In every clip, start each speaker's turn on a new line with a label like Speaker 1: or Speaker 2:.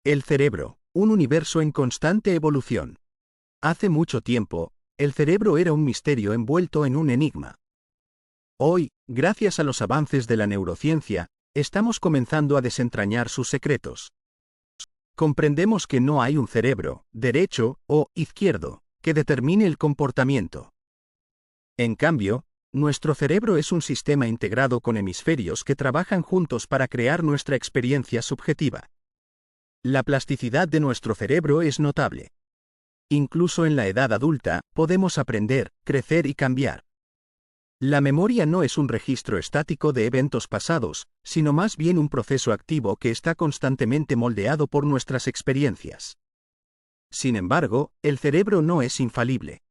Speaker 1: El cerebro, un universo en constante evolución. Hace mucho tiempo, el cerebro era un misterio envuelto en un enigma. Hoy, gracias a los avances de la neurociencia, estamos comenzando a desentrañar sus secretos. Comprendemos que no hay un cerebro, derecho o izquierdo, que determine el comportamiento. En cambio, nuestro cerebro es un sistema integrado con hemisferios que trabajan juntos para crear nuestra experiencia subjetiva. La plasticidad de nuestro cerebro es notable. Incluso en la edad adulta, podemos aprender, crecer y cambiar. La memoria no es un registro estático de eventos pasados, sino más bien un proceso activo que está constantemente moldeado por nuestras experiencias. Sin embargo, el cerebro no es infalible.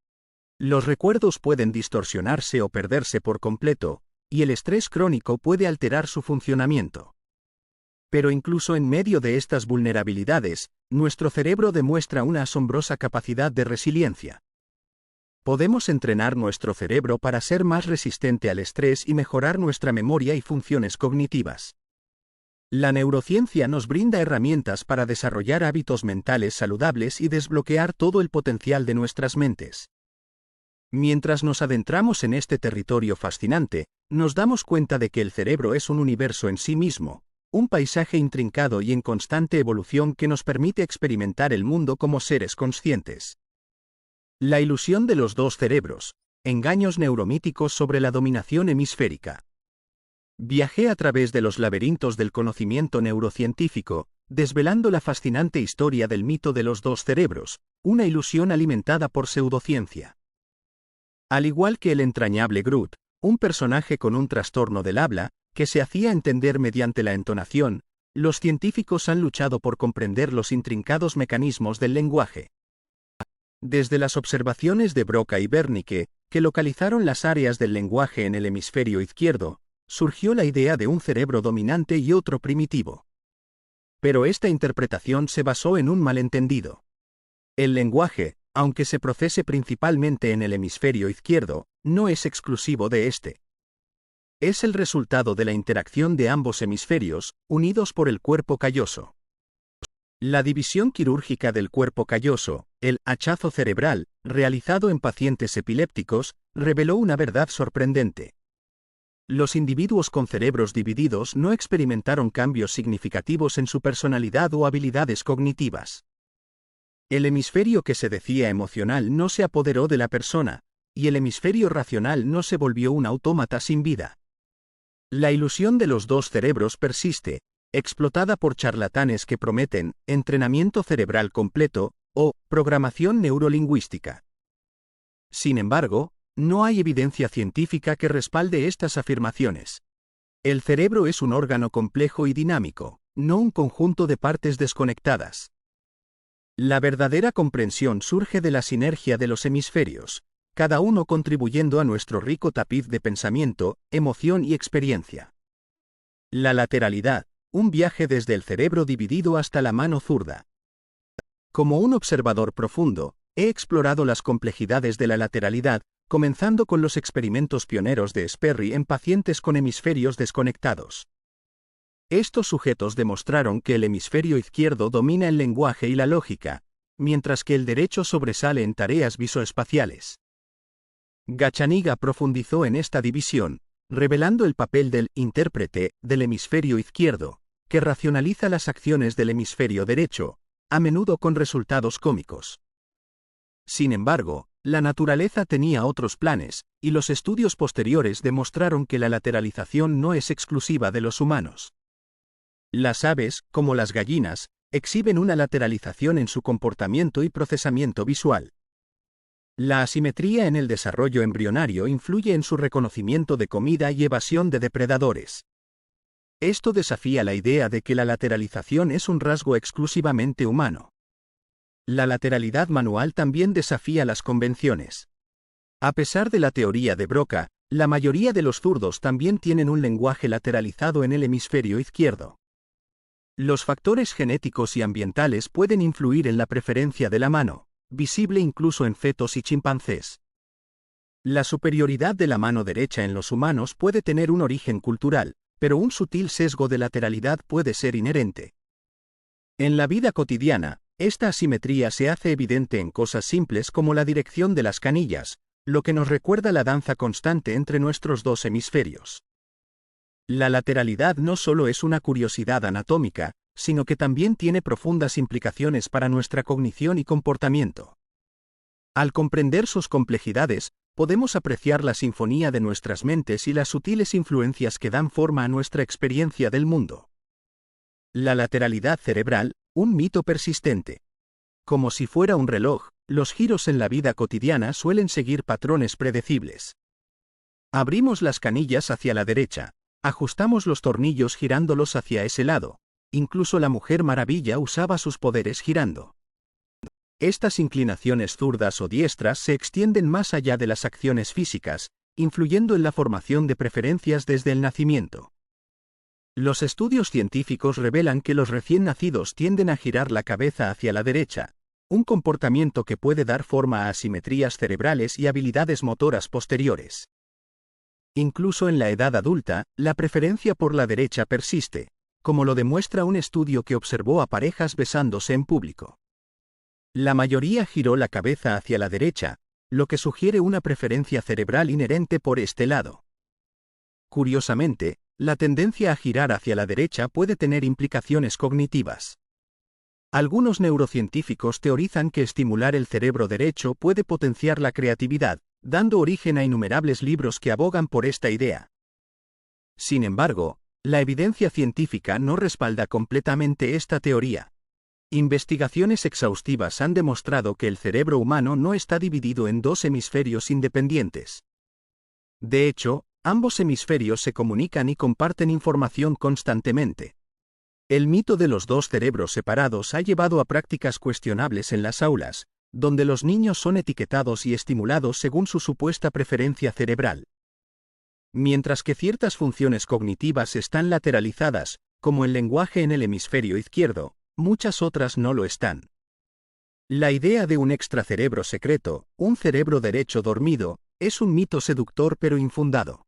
Speaker 1: Los recuerdos pueden distorsionarse o perderse por completo, y el estrés crónico puede alterar su funcionamiento. Pero incluso en medio de estas vulnerabilidades, nuestro cerebro demuestra una asombrosa capacidad de resiliencia. Podemos entrenar nuestro cerebro para ser más resistente al estrés y mejorar nuestra memoria y funciones cognitivas. La neurociencia nos brinda herramientas para desarrollar hábitos mentales saludables y desbloquear todo el potencial de nuestras mentes. Mientras nos adentramos en este territorio fascinante, nos damos cuenta de que el cerebro es un universo en sí mismo, un paisaje intrincado y en constante evolución que nos permite experimentar el mundo como seres conscientes. La ilusión de los dos cerebros, engaños neuromíticos sobre la dominación hemisférica. Viajé a través de los laberintos del conocimiento neurocientífico, desvelando la fascinante historia del mito de los dos cerebros, una ilusión alimentada por pseudociencia. Al igual que el entrañable Groot, un personaje con un trastorno del habla, que se hacía entender mediante la entonación, los científicos han luchado por comprender los intrincados mecanismos del lenguaje. Desde las observaciones de Broca y Wernicke, que localizaron las áreas del lenguaje en el hemisferio izquierdo, surgió la idea de un cerebro dominante y otro primitivo. Pero esta interpretación se basó en un malentendido. El lenguaje, aunque se procese principalmente en el hemisferio izquierdo, no es exclusivo de este. Es el resultado de la interacción de ambos hemisferios, unidos por el cuerpo calloso. La división quirúrgica del cuerpo calloso, el hachazo cerebral, realizado en pacientes epilépticos, reveló una verdad sorprendente. Los individuos con cerebros divididos no experimentaron cambios significativos en su personalidad o habilidades cognitivas. El hemisferio que se decía emocional no se apoderó de la persona, y el hemisferio racional no se volvió un autómata sin vida. La ilusión de los dos cerebros persiste, explotada por charlatanes que prometen entrenamiento cerebral completo o programación neurolingüística. Sin embargo, no hay evidencia científica que respalde estas afirmaciones. El cerebro es un órgano complejo y dinámico, no un conjunto de partes desconectadas. La verdadera comprensión surge de la sinergia de los hemisferios, cada uno contribuyendo a nuestro rico tapiz de pensamiento, emoción y experiencia. La lateralidad, un viaje desde el cerebro dividido hasta la mano zurda. Como un observador profundo, he explorado las complejidades de la lateralidad, comenzando con los experimentos pioneros de Sperry en pacientes con hemisferios desconectados. Estos sujetos demostraron que el hemisferio izquierdo domina el lenguaje y la lógica, mientras que el derecho sobresale en tareas visoespaciales. Gazzaniga profundizó en esta división, revelando el papel del intérprete del hemisferio izquierdo, que racionaliza las acciones del hemisferio derecho, a menudo con resultados cómicos. Sin embargo, la naturaleza tenía otros planes, y los estudios posteriores demostraron que la lateralización no es exclusiva de los humanos. Las aves, como las gallinas, exhiben una lateralización en su comportamiento y procesamiento visual. La asimetría en el desarrollo embrionario influye en su reconocimiento de comida y evasión de depredadores. Esto desafía la idea de que la lateralización es un rasgo exclusivamente humano. La lateralidad manual también desafía las convenciones. A pesar de la teoría de Broca, la mayoría de los zurdos también tienen un lenguaje lateralizado en el hemisferio izquierdo. Los factores genéticos y ambientales pueden influir en la preferencia de la mano, visible incluso en fetos y chimpancés. La superioridad de la mano derecha en los humanos puede tener un origen cultural, pero un sutil sesgo de lateralidad puede ser inherente. En la vida cotidiana, esta asimetría se hace evidente en cosas simples como la dirección de las canillas, lo que nos recuerda la danza constante entre nuestros dos hemisferios. La lateralidad no solo es una curiosidad anatómica, sino que también tiene profundas implicaciones para nuestra cognición y comportamiento. Al comprender sus complejidades, podemos apreciar la sinfonía de nuestras mentes y las sutiles influencias que dan forma a nuestra experiencia del mundo. La lateralidad cerebral, un mito persistente. Como si fuera un reloj, los giros en la vida cotidiana suelen seguir patrones predecibles. Abrimos las canillas hacia la derecha, ajustamos los tornillos girándolos hacia ese lado. Incluso la Mujer Maravilla usaba sus poderes girando. Estas inclinaciones zurdas o diestras se extienden más allá de las acciones físicas, influyendo en la formación de preferencias desde el nacimiento. Los estudios científicos revelan que los recién nacidos tienden a girar la cabeza hacia la derecha, un comportamiento que puede dar forma a asimetrías cerebrales y habilidades motoras posteriores. Incluso en la edad adulta, la preferencia por la derecha persiste, como lo demuestra un estudio que observó a parejas besándose en público. La mayoría giró la cabeza hacia la derecha, lo que sugiere una preferencia cerebral inherente por este lado. Curiosamente, la tendencia a girar hacia la derecha puede tener implicaciones cognitivas. Algunos neurocientíficos teorizan que estimular el cerebro derecho puede potenciar la creatividad, dando origen a innumerables libros que abogan por esta idea. Sin embargo, la evidencia científica no respalda completamente esta teoría. Investigaciones exhaustivas han demostrado que el cerebro humano no está dividido en dos hemisferios independientes. De hecho, ambos hemisferios se comunican y comparten información constantemente. El mito de los dos cerebros separados ha llevado a prácticas cuestionables en las aulas, donde los niños son etiquetados y estimulados según su supuesta preferencia cerebral. Mientras que ciertas funciones cognitivas están lateralizadas, como el lenguaje en el hemisferio izquierdo, muchas otras no lo están. La idea de un extracerebro secreto, un cerebro derecho dormido, es un mito seductor pero infundado.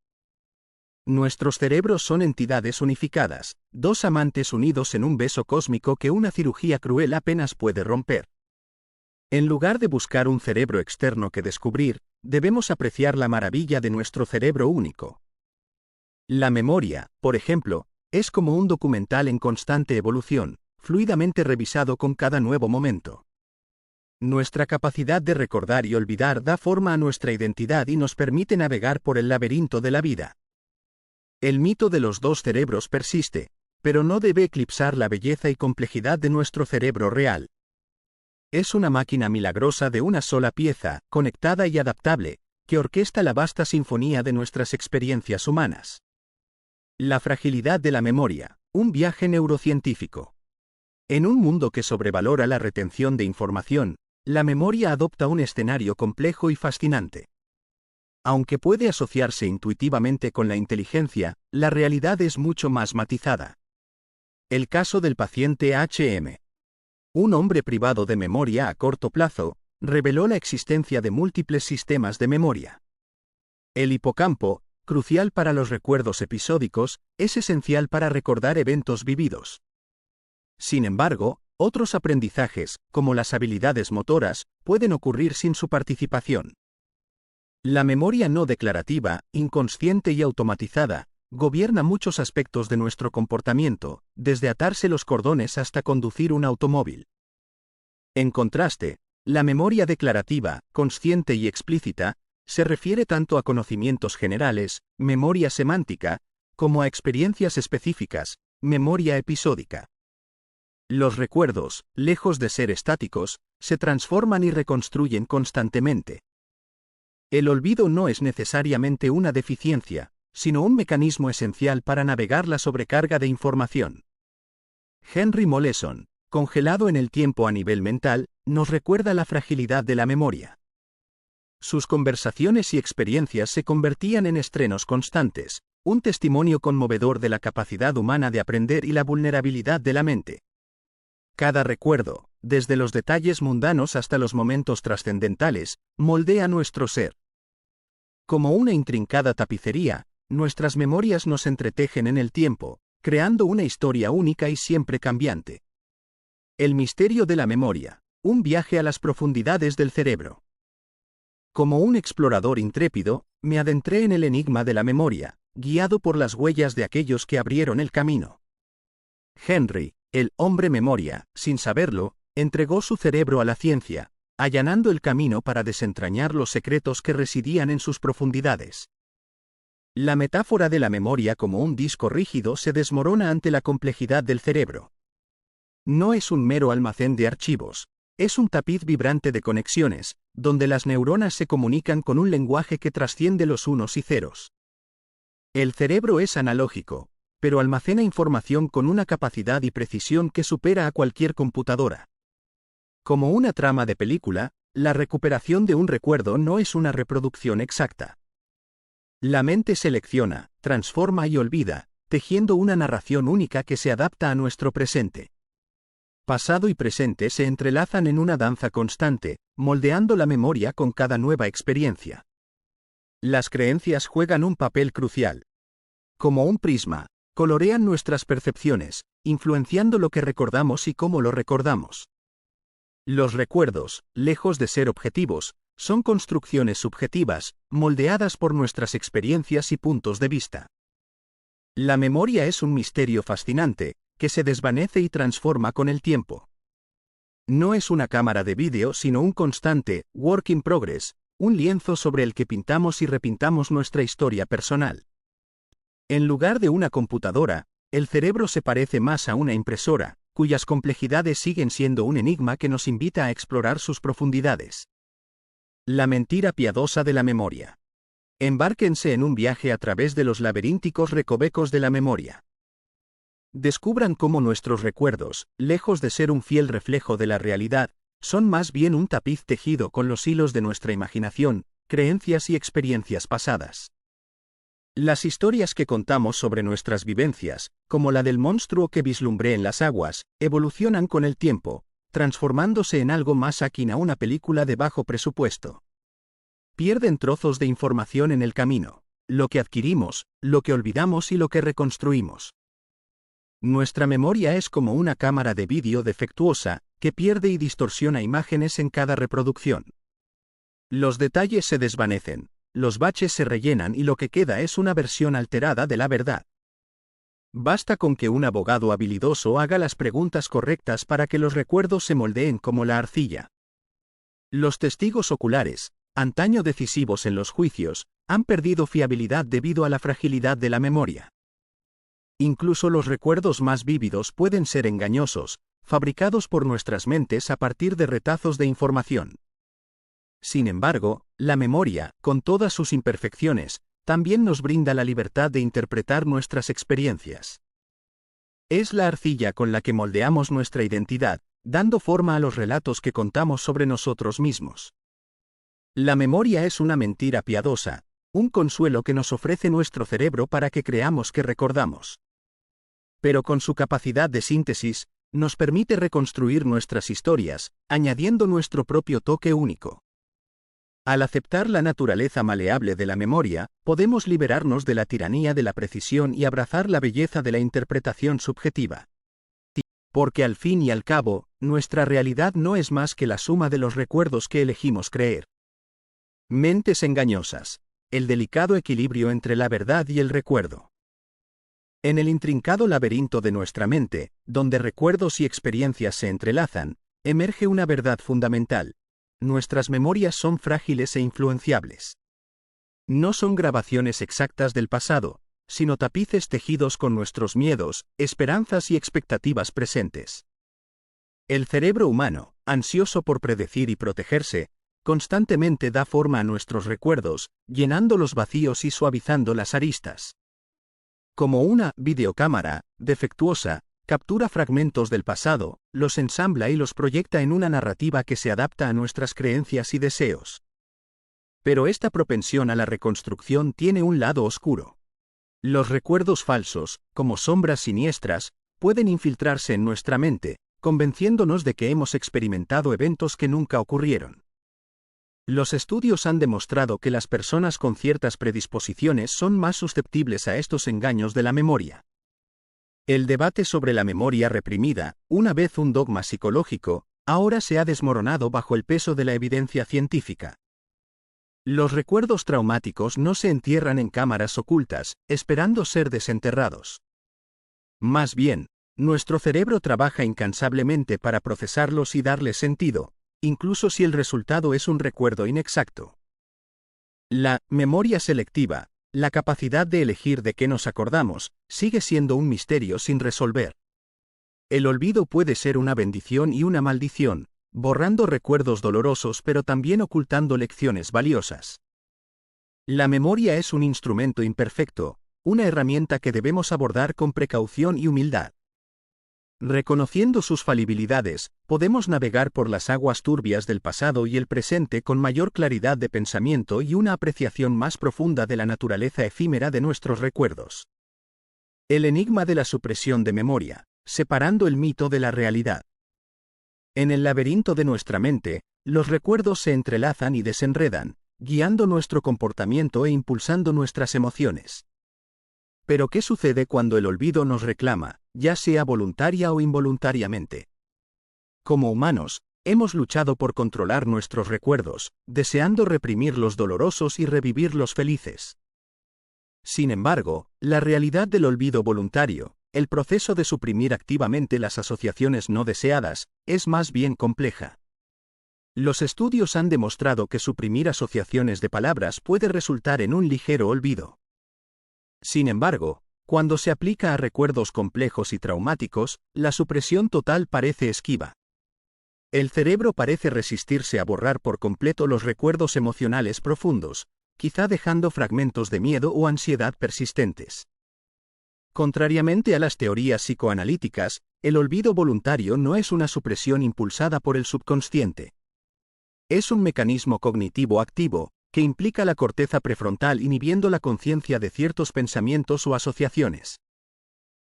Speaker 1: Nuestros cerebros son entidades unificadas, dos amantes unidos en un beso cósmico que una cirugía cruel apenas puede romper. En lugar de buscar un cerebro externo que descubrir, debemos apreciar la maravilla de nuestro cerebro único. La memoria, por ejemplo, es como un documental en constante evolución, fluidamente revisado con cada nuevo momento. Nuestra capacidad de recordar y olvidar da forma a nuestra identidad y nos permite navegar por el laberinto de la vida. El mito de los dos cerebros persiste, pero no debe eclipsar la belleza y complejidad de nuestro cerebro real. Es una máquina milagrosa de una sola pieza, conectada y adaptable, que orquesta la vasta sinfonía de nuestras experiencias humanas. La fragilidad de la memoria, un viaje neurocientífico. En un mundo que sobrevalora la retención de información, la memoria adopta un escenario complejo y fascinante. Aunque puede asociarse intuitivamente con la inteligencia, la realidad es mucho más matizada. El caso del paciente H.M. Un hombre privado de memoria a corto plazo, reveló la existencia de múltiples sistemas de memoria. El hipocampo, crucial para los recuerdos episódicos, es esencial para recordar eventos vividos. Sin embargo, otros aprendizajes, como las habilidades motoras, pueden ocurrir sin su participación. La memoria no declarativa, inconsciente y automatizada, gobierna muchos aspectos de nuestro comportamiento, desde atarse los cordones hasta conducir un automóvil. En contraste, la memoria declarativa, consciente y explícita, se refiere tanto a conocimientos generales, memoria semántica, como a experiencias específicas, memoria episódica. Los recuerdos, lejos de ser estáticos, se transforman y reconstruyen constantemente. El olvido no es necesariamente una deficiencia, sino un mecanismo esencial para navegar la sobrecarga de información. Henry Moleson, congelado en el tiempo a nivel mental, nos recuerda la fragilidad de la memoria. Sus conversaciones y experiencias se convertían en estrenos constantes, un testimonio conmovedor de la capacidad humana de aprender y la vulnerabilidad de la mente. Cada recuerdo, desde los detalles mundanos hasta los momentos trascendentales, moldea nuestro ser. Como una intrincada tapicería, nuestras memorias nos entretejen en el tiempo, creando una historia única y siempre cambiante. El misterio de la memoria, un viaje a las profundidades del cerebro. Como un explorador intrépido, me adentré en el enigma de la memoria, guiado por las huellas de aquellos que abrieron el camino. Henry, el hombre memoria, sin saberlo, entregó su cerebro a la ciencia, allanando el camino para desentrañar los secretos que residían en sus profundidades. La metáfora de la memoria como un disco rígido se desmorona ante la complejidad del cerebro. No es un mero almacén de archivos, es un tapiz vibrante de conexiones, donde las neuronas se comunican con un lenguaje que trasciende los unos y ceros. El cerebro es analógico, pero almacena información con una capacidad y precisión que supera a cualquier computadora. Como una trama de película, la recuperación de un recuerdo no es una reproducción exacta. La mente selecciona, transforma y olvida, tejiendo una narración única que se adapta a nuestro presente. Pasado y presente se entrelazan en una danza constante, moldeando la memoria con cada nueva experiencia. Las creencias juegan un papel crucial. Como un prisma, colorean nuestras percepciones, influenciando lo que recordamos y cómo lo recordamos. Los recuerdos, lejos de ser objetivos, son construcciones subjetivas, moldeadas por nuestras experiencias y puntos de vista. La memoria es un misterio fascinante, que se desvanece y transforma con el tiempo. No es una cámara de vídeo sino un constante, work in progress, un lienzo sobre el que pintamos y repintamos nuestra historia personal. En lugar de una computadora, el cerebro se parece más a una impresora, cuyas complejidades siguen siendo un enigma que nos invita a explorar sus profundidades. La mentira piadosa de la memoria. Embárquense en un viaje a través de los laberínticos recovecos de la memoria. Descubran cómo nuestros recuerdos, lejos de ser un fiel reflejo de la realidad, son más bien un tapiz tejido con los hilos de nuestra imaginación, creencias y experiencias pasadas. Las historias que contamos sobre nuestras vivencias, como la del monstruo que vislumbré en las aguas, evolucionan con el tiempo, transformándose en algo más akin a una película de bajo presupuesto. Pierden trozos de información en el camino, lo que adquirimos, lo que olvidamos y lo que reconstruimos. Nuestra memoria es como una cámara de vídeo defectuosa, que pierde y distorsiona imágenes en cada reproducción. Los detalles se desvanecen, los baches se rellenan y lo que queda es una versión alterada de la verdad. Basta con que un abogado habilidoso haga las preguntas correctas para que los recuerdos se moldeen como la arcilla. Los testigos oculares, antaño decisivos en los juicios, han perdido fiabilidad debido a la fragilidad de la memoria. Incluso los recuerdos más vívidos pueden ser engañosos, fabricados por nuestras mentes a partir de retazos de información. Sin embargo, la memoria, con todas sus imperfecciones, también nos brinda la libertad de interpretar nuestras experiencias. Es la arcilla con la que moldeamos nuestra identidad, dando forma a los relatos que contamos sobre nosotros mismos. La memoria es una mentira piadosa, un consuelo que nos ofrece nuestro cerebro para que creamos que recordamos. Pero con su capacidad de síntesis, nos permite reconstruir nuestras historias, añadiendo nuestro propio toque único. Al aceptar la naturaleza maleable de la memoria, podemos liberarnos de la tiranía de la precisión y abrazar la belleza de la interpretación subjetiva. Porque al fin y al cabo, nuestra realidad no es más que la suma de los recuerdos que elegimos creer. Mentes engañosas. El delicado equilibrio entre la verdad y el recuerdo. En el intrincado laberinto de nuestra mente, donde recuerdos y experiencias se entrelazan, emerge una verdad fundamental. Nuestras memorias son frágiles e influenciables. No son grabaciones exactas del pasado, sino tapices tejidos con nuestros miedos, esperanzas y expectativas presentes. El cerebro humano, ansioso por predecir y protegerse, constantemente da forma a nuestros recuerdos, llenando los vacíos y suavizando las aristas. Como una videocámara defectuosa, captura fragmentos del pasado, los ensambla y los proyecta en una narrativa que se adapta a nuestras creencias y deseos. Pero esta propensión a la reconstrucción tiene un lado oscuro. Los recuerdos falsos, como sombras siniestras, pueden infiltrarse en nuestra mente, convenciéndonos de que hemos experimentado eventos que nunca ocurrieron. Los estudios han demostrado que las personas con ciertas predisposiciones son más susceptibles a estos engaños de la memoria. El debate sobre la memoria reprimida, una vez un dogma psicológico, ahora se ha desmoronado bajo el peso de la evidencia científica. Los recuerdos traumáticos no se entierran en cámaras ocultas, esperando ser desenterrados. Más bien, nuestro cerebro trabaja incansablemente para procesarlos y darles sentido, incluso si el resultado es un recuerdo inexacto. La memoria selectiva, la capacidad de elegir de qué nos acordamos, sigue siendo un misterio sin resolver. El olvido puede ser una bendición y una maldición, borrando recuerdos dolorosos pero también ocultando lecciones valiosas. La memoria es un instrumento imperfecto, una herramienta que debemos abordar con precaución y humildad. Reconociendo sus falibilidades, podemos navegar por las aguas turbias del pasado y el presente con mayor claridad de pensamiento y una apreciación más profunda de la naturaleza efímera de nuestros recuerdos. El enigma de la supresión de memoria, separando el mito de la realidad. En el laberinto de nuestra mente, los recuerdos se entrelazan y desenredan, guiando nuestro comportamiento e impulsando nuestras emociones. Pero ¿qué sucede cuando el olvido nos reclama, ya sea voluntaria o involuntariamente? Como humanos, hemos luchado por controlar nuestros recuerdos, deseando reprimir los dolorosos y revivir los felices. Sin embargo, la realidad del olvido voluntario, el proceso de suprimir activamente las asociaciones no deseadas, es más bien compleja. Los estudios han demostrado que suprimir asociaciones de palabras puede resultar en un ligero olvido. Sin embargo, cuando se aplica a recuerdos complejos y traumáticos, la supresión total parece esquiva. El cerebro parece resistirse a borrar por completo los recuerdos emocionales profundos, quizá dejando fragmentos de miedo o ansiedad persistentes. Contrariamente a las teorías psicoanalíticas, el olvido voluntario no es una supresión impulsada por el subconsciente. Es un mecanismo cognitivo activo, que implica la corteza prefrontal inhibiendo la conciencia de ciertos pensamientos o asociaciones.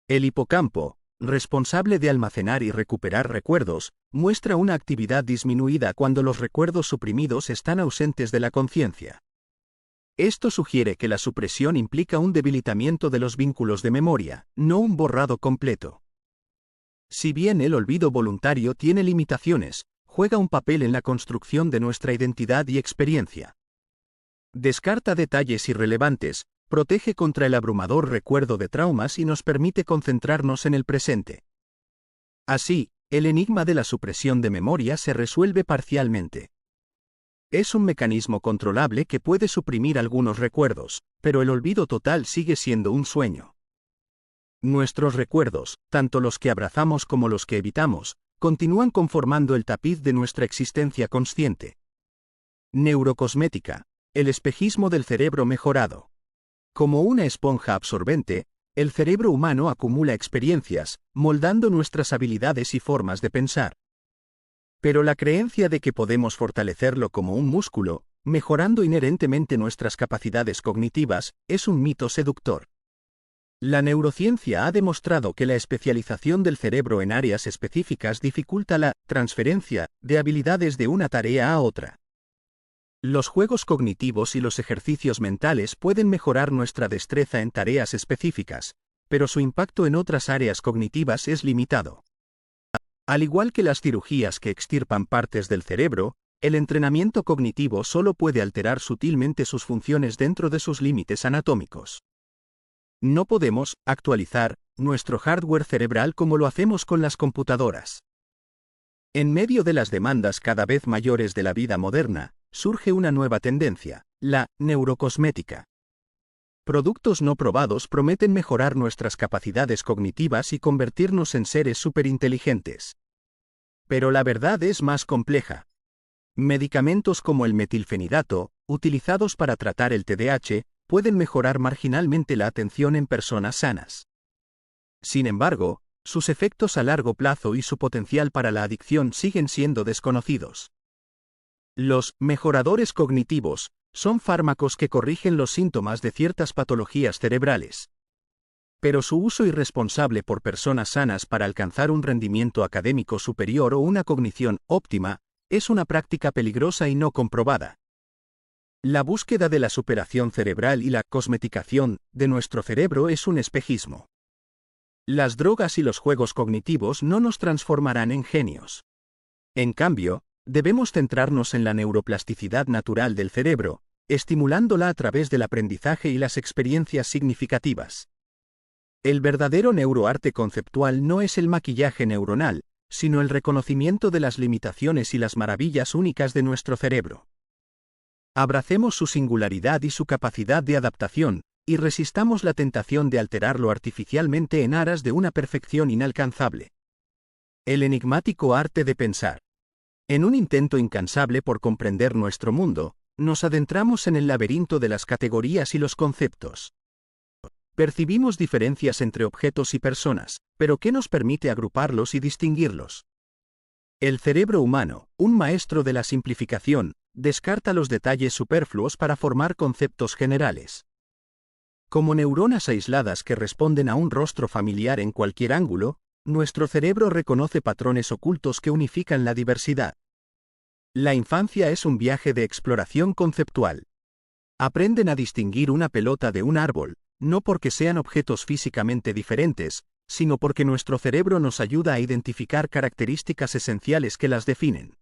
Speaker 1: El hipocampo, responsable de almacenar y recuperar recuerdos, muestra una actividad disminuida cuando los recuerdos suprimidos están ausentes de la conciencia. Esto sugiere que la supresión implica un debilitamiento de los vínculos de memoria, no un borrado completo. Si bien el olvido voluntario tiene limitaciones, juega un papel en la construcción de nuestra identidad y experiencia. Descarta detalles irrelevantes, protege contra el abrumador recuerdo de traumas y nos permite concentrarnos en el presente. Así, el enigma de la supresión de memoria se resuelve parcialmente. Es un mecanismo controlable que puede suprimir algunos recuerdos, pero el olvido total sigue siendo un sueño. Nuestros recuerdos, tanto los que abrazamos como los que evitamos, continúan conformando el tapiz de nuestra existencia consciente. Neurocosmética, el espejismo del cerebro mejorado. Como una esponja absorbente, el cerebro humano acumula experiencias, moldando nuestras habilidades y formas de pensar. Pero la creencia de que podemos fortalecerlo como un músculo, mejorando inherentemente nuestras capacidades cognitivas, es un mito seductor. La neurociencia ha demostrado que la especialización del cerebro en áreas específicas dificulta la transferencia de habilidades de una tarea a otra. Los juegos cognitivos y los ejercicios mentales pueden mejorar nuestra destreza en tareas específicas, pero su impacto en otras áreas cognitivas es limitado. Al igual que las cirugías que extirpan partes del cerebro, el entrenamiento cognitivo solo puede alterar sutilmente sus funciones dentro de sus límites anatómicos. No podemos actualizar nuestro hardware cerebral como lo hacemos con las computadoras. En medio de las demandas cada vez mayores de la vida moderna, surge una nueva tendencia, la neurocosmética. Productos no probados prometen mejorar nuestras capacidades cognitivas y convertirnos en seres superinteligentes. Pero la verdad es más compleja. Medicamentos como el metilfenidato, utilizados para tratar el TDAH, pueden mejorar marginalmente la atención en personas sanas. Sin embargo, sus efectos a largo plazo y su potencial para la adicción siguen siendo desconocidos. Los mejoradores cognitivos son fármacos que corrigen los síntomas de ciertas patologías cerebrales. Pero su uso irresponsable por personas sanas para alcanzar un rendimiento académico superior o una cognición óptima es una práctica peligrosa y no comprobada. La búsqueda de la superación cerebral y la cosmeticación de nuestro cerebro es un espejismo. Las drogas y los juegos cognitivos no nos transformarán en genios. En cambio, debemos centrarnos en la neuroplasticidad natural del cerebro, estimulándola a través del aprendizaje y las experiencias significativas. El verdadero neuroarte conceptual no es el maquillaje neuronal, sino el reconocimiento de las limitaciones y las maravillas únicas de nuestro cerebro. Abracemos su singularidad y su capacidad de adaptación, y resistamos la tentación de alterarlo artificialmente en aras de una perfección inalcanzable. El enigmático arte de pensar. En un intento incansable por comprender nuestro mundo, nos adentramos en el laberinto de las categorías y los conceptos. Percibimos diferencias entre objetos y personas, pero ¿qué nos permite agruparlos y distinguirlos? El cerebro humano, un maestro de la simplificación, descarta los detalles superfluos para formar conceptos generales. Como neuronas aisladas que responden a un rostro familiar en cualquier ángulo, nuestro cerebro reconoce patrones ocultos que unifican la diversidad. La infancia es un viaje de exploración conceptual. Aprenden a distinguir una pelota de un árbol, no porque sean objetos físicamente diferentes, sino porque nuestro cerebro nos ayuda a identificar características esenciales que las definen.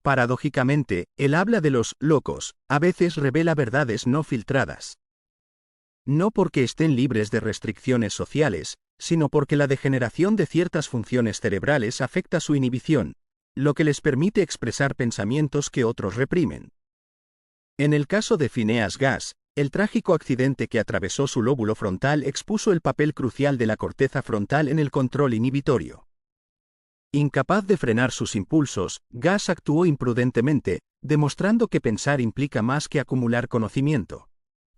Speaker 1: Paradójicamente, el habla de los locos a veces revela verdades no filtradas. No porque estén libres de restricciones sociales, sino porque la degeneración de ciertas funciones cerebrales afecta su inhibición, lo que les permite expresar pensamientos que otros reprimen. En el caso de Phineas Gass, el trágico accidente que atravesó su lóbulo frontal expuso el papel crucial de la corteza frontal en el control inhibitorio. Incapaz de frenar sus impulsos, Gass actuó imprudentemente, demostrando que pensar implica más que acumular conocimiento.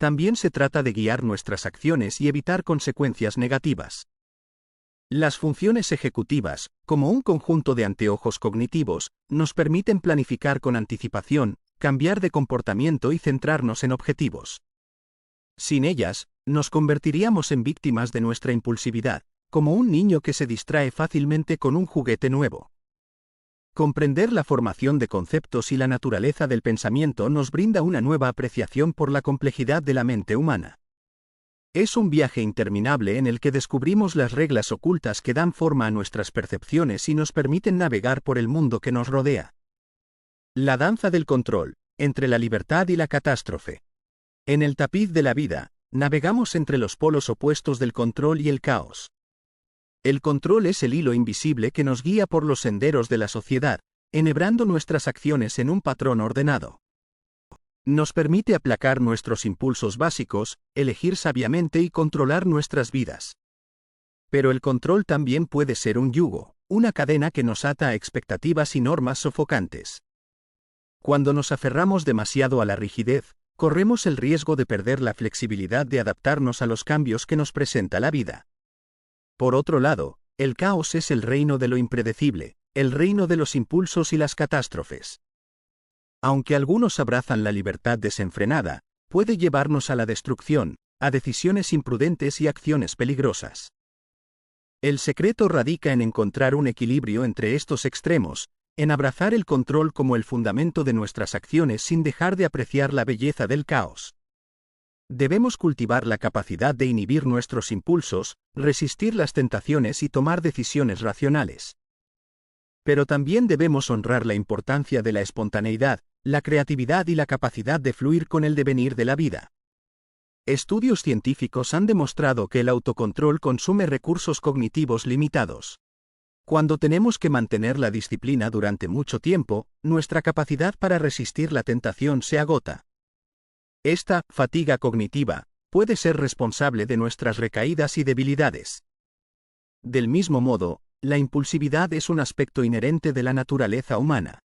Speaker 1: También se trata de guiar nuestras acciones y evitar consecuencias negativas. Las funciones ejecutivas, como un conjunto de anteojos cognitivos, nos permiten planificar con anticipación, cambiar de comportamiento y centrarnos en objetivos. Sin ellas, nos convertiríamos en víctimas de nuestra impulsividad, como un niño que se distrae fácilmente con un juguete nuevo. Comprender la formación de conceptos y la naturaleza del pensamiento nos brinda una nueva apreciación por la complejidad de la mente humana. Es un viaje interminable en el que descubrimos las reglas ocultas que dan forma a nuestras percepciones y nos permiten navegar por el mundo que nos rodea. La danza del control, entre la libertad y la catástrofe. En el tapiz de la vida, navegamos entre los polos opuestos del control y el caos. El control es el hilo invisible que nos guía por los senderos de la sociedad, enhebrando nuestras acciones en un patrón ordenado. Nos permite aplacar nuestros impulsos básicos, elegir sabiamente y controlar nuestras vidas. Pero el control también puede ser un yugo, una cadena que nos ata a expectativas y normas sofocantes. Cuando nos aferramos demasiado a la rigidez, corremos el riesgo de perder la flexibilidad de adaptarnos a los cambios que nos presenta la vida. Por otro lado, el caos es el reino de lo impredecible, el reino de los impulsos y las catástrofes. Aunque algunos abrazan la libertad desenfrenada, puede llevarnos a la destrucción, a decisiones imprudentes y acciones peligrosas. El secreto radica en encontrar un equilibrio entre estos extremos, en abrazar el control como el fundamento de nuestras acciones sin dejar de apreciar la belleza del caos. Debemos cultivar la capacidad de inhibir nuestros impulsos, resistir las tentaciones y tomar decisiones racionales. Pero también debemos honrar la importancia de la espontaneidad, la creatividad y la capacidad de fluir con el devenir de la vida. Estudios científicos han demostrado que el autocontrol consume recursos cognitivos limitados. Cuando tenemos que mantener la disciplina durante mucho tiempo, nuestra capacidad para resistir la tentación se agota. Esta fatiga cognitiva puede ser responsable de nuestras recaídas y debilidades. Del mismo modo, la impulsividad es un aspecto inherente de la naturaleza humana.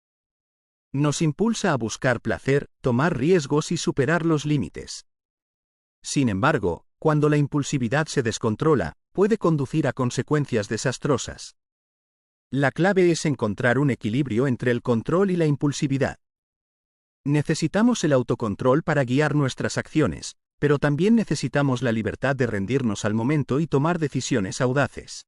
Speaker 1: Nos impulsa a buscar placer, tomar riesgos y superar los límites. Sin embargo, cuando la impulsividad se descontrola, puede conducir a consecuencias desastrosas. La clave es encontrar un equilibrio entre el control y la impulsividad. Necesitamos el autocontrol para guiar nuestras acciones, pero también necesitamos la libertad de rendirnos al momento y tomar decisiones audaces.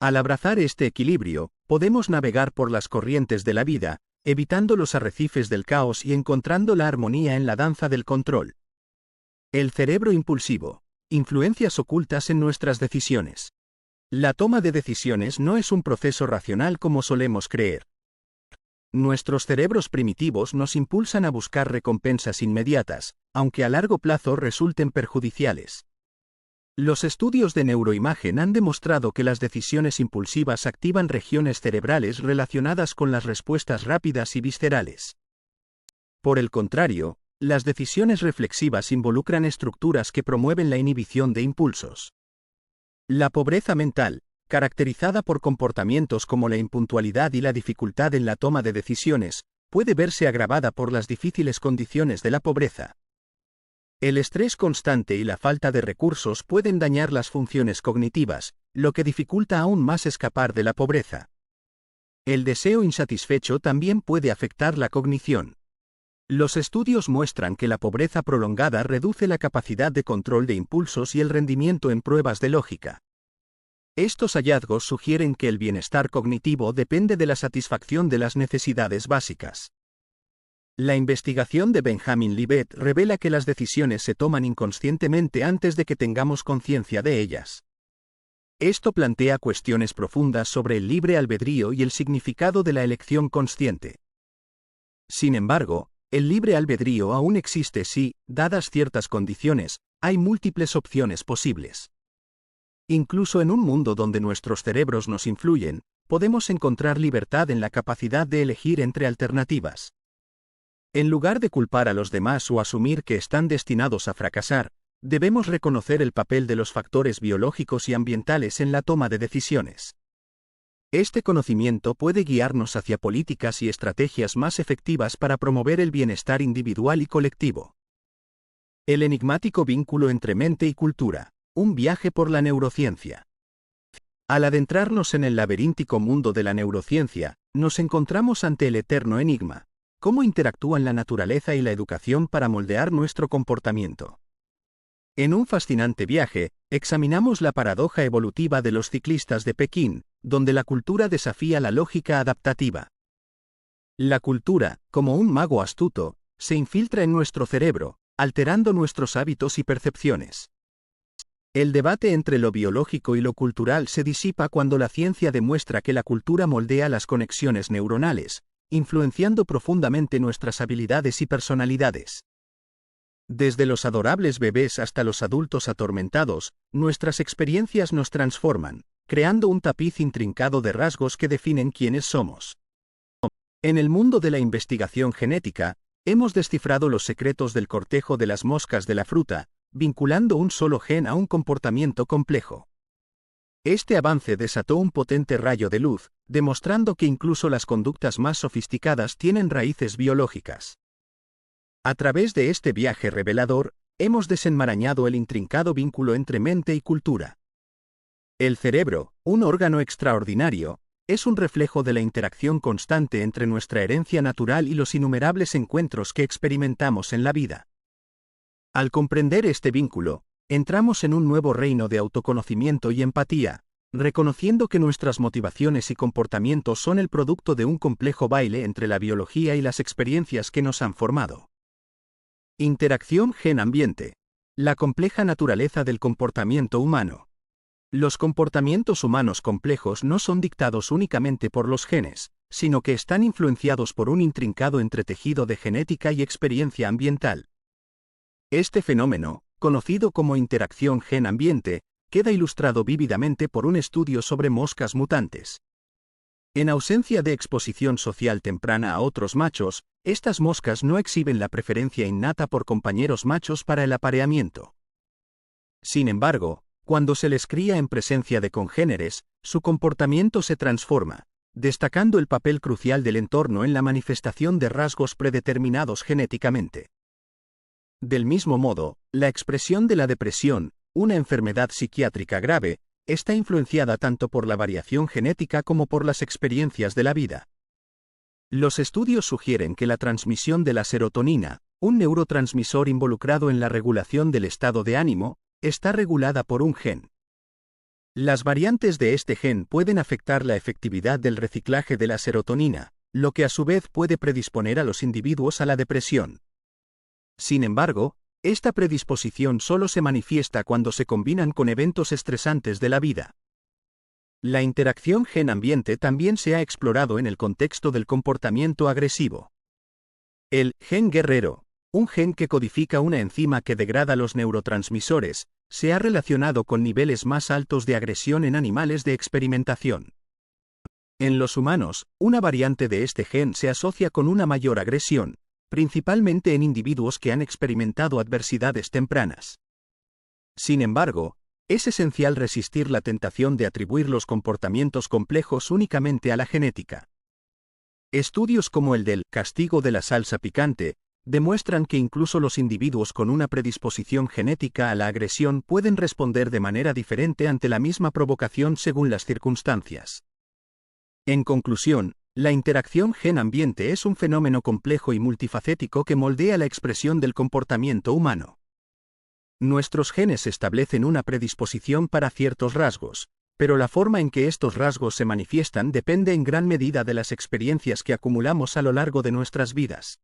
Speaker 1: Al abrazar este equilibrio, podemos navegar por las corrientes de la vida, evitando los arrecifes del caos y encontrando la armonía en la danza del control. El cerebro impulsivo. Influencias ocultas en nuestras decisiones. La toma de decisiones no es un proceso racional como solemos creer. Nuestros cerebros primitivos nos impulsan a buscar recompensas inmediatas, aunque a largo plazo resulten perjudiciales. Los estudios de neuroimagen han demostrado que las decisiones impulsivas activan regiones cerebrales relacionadas con las respuestas rápidas y viscerales. Por el contrario, las decisiones reflexivas involucran estructuras que promueven la inhibición de impulsos. La pobreza mental, caracterizada por comportamientos como la impuntualidad y la dificultad en la toma de decisiones, puede verse agravada por las difíciles condiciones de la pobreza. El estrés constante y la falta de recursos pueden dañar las funciones cognitivas, lo que dificulta aún más escapar de la pobreza. El deseo insatisfecho también puede afectar la cognición. Los estudios muestran que la pobreza prolongada reduce la capacidad de control de impulsos y el rendimiento en pruebas de lógica. Estos hallazgos sugieren que el bienestar cognitivo depende de la satisfacción de las necesidades básicas. La investigación de Benjamin Libet revela que las decisiones se toman inconscientemente antes de que tengamos conciencia de ellas. Esto plantea cuestiones profundas sobre el libre albedrío y el significado de la elección consciente. Sin embargo, el libre albedrío aún existe si, dadas ciertas condiciones, hay múltiples opciones posibles. Incluso en un mundo donde nuestros cerebros nos influyen, podemos encontrar libertad en la capacidad de elegir entre alternativas. En lugar de culpar a los demás o asumir que están destinados a fracasar, debemos reconocer el papel de los factores biológicos y ambientales en la toma de decisiones. Este conocimiento puede guiarnos hacia políticas y estrategias más efectivas para promover el bienestar individual y colectivo. El enigmático vínculo entre mente y cultura. Un viaje por la neurociencia. Al adentrarnos en el laberíntico mundo de la neurociencia, nos encontramos ante el eterno enigma: ¿cómo interactúan la naturaleza y la educación para moldear nuestro comportamiento? En un fascinante viaje, examinamos la paradoja evolutiva de los ciclistas de Pekín, donde la cultura desafía la lógica adaptativa. La cultura, como un mago astuto, se infiltra en nuestro cerebro, alterando nuestros hábitos y percepciones. El debate entre lo biológico y lo cultural se disipa cuando la ciencia demuestra que la cultura moldea las conexiones neuronales, influenciando profundamente nuestras habilidades y personalidades. Desde los adorables bebés hasta los adultos atormentados, nuestras experiencias nos transforman, creando un tapiz intrincado de rasgos que definen quiénes somos. En el mundo de la investigación genética, hemos descifrado los secretos del cortejo de las moscas de la fruta, vinculando un solo gen a un comportamiento complejo. Este avance desató un potente rayo de luz, demostrando que incluso las conductas más sofisticadas tienen raíces biológicas. A través de este viaje revelador, hemos desenmarañado el intrincado vínculo entre mente y cultura. El cerebro, un órgano extraordinario, es un reflejo de la interacción constante entre nuestra herencia natural y los innumerables encuentros que experimentamos en la vida. Al comprender este vínculo, entramos en un nuevo reino de autoconocimiento y empatía, reconociendo que nuestras motivaciones y comportamientos son el producto de un complejo baile entre la biología y las experiencias que nos han formado. Interacción gen-ambiente. La compleja naturaleza del comportamiento humano. Los comportamientos humanos complejos no son dictados únicamente por los genes, sino que están influenciados por un intrincado entretejido de genética y experiencia ambiental. Este fenómeno, conocido como interacción gen-ambiente, queda ilustrado vívidamente por un estudio sobre moscas mutantes. En ausencia de exposición social temprana a otros machos, estas moscas no exhiben la preferencia innata por compañeros machos para el apareamiento. Sin embargo, cuando se les cría en presencia de congéneres, su comportamiento se transforma, destacando el papel crucial del entorno en la manifestación de rasgos predeterminados genéticamente. Del mismo modo, la expresión de la depresión, una enfermedad psiquiátrica grave, está influenciada tanto por la variación genética como por las experiencias de la vida. Los estudios sugieren que la transmisión de la serotonina, un neurotransmisor involucrado en la regulación del estado de ánimo, está regulada por un gen. Las variantes de este gen pueden afectar la efectividad del reciclaje de la serotonina, lo que a su vez puede predisponer a los individuos a la depresión. Sin embargo, esta predisposición solo se manifiesta cuando se combinan con eventos estresantes de la vida. La interacción gen-ambiente también se ha explorado en el contexto del comportamiento agresivo. El gen guerrero, un gen que codifica una enzima que degrada los neurotransmisores, se ha relacionado con niveles más altos de agresión en animales de experimentación. En los humanos, una variante de este gen se asocia con una mayor agresión, principalmente en individuos que han experimentado adversidades tempranas. Sin embargo, es esencial resistir la tentación de atribuir los comportamientos complejos únicamente a la genética. Estudios como el del castigo de la salsa picante demuestran que incluso los individuos con una predisposición genética a la agresión pueden responder de manera diferente ante la misma provocación según las circunstancias. En conclusión, la interacción gen-ambiente es un fenómeno complejo y multifacético que moldea la expresión del comportamiento humano. Nuestros genes establecen una predisposición para ciertos rasgos, pero la forma en que estos rasgos se manifiestan depende en gran medida de las experiencias que acumulamos a lo largo de nuestras vidas.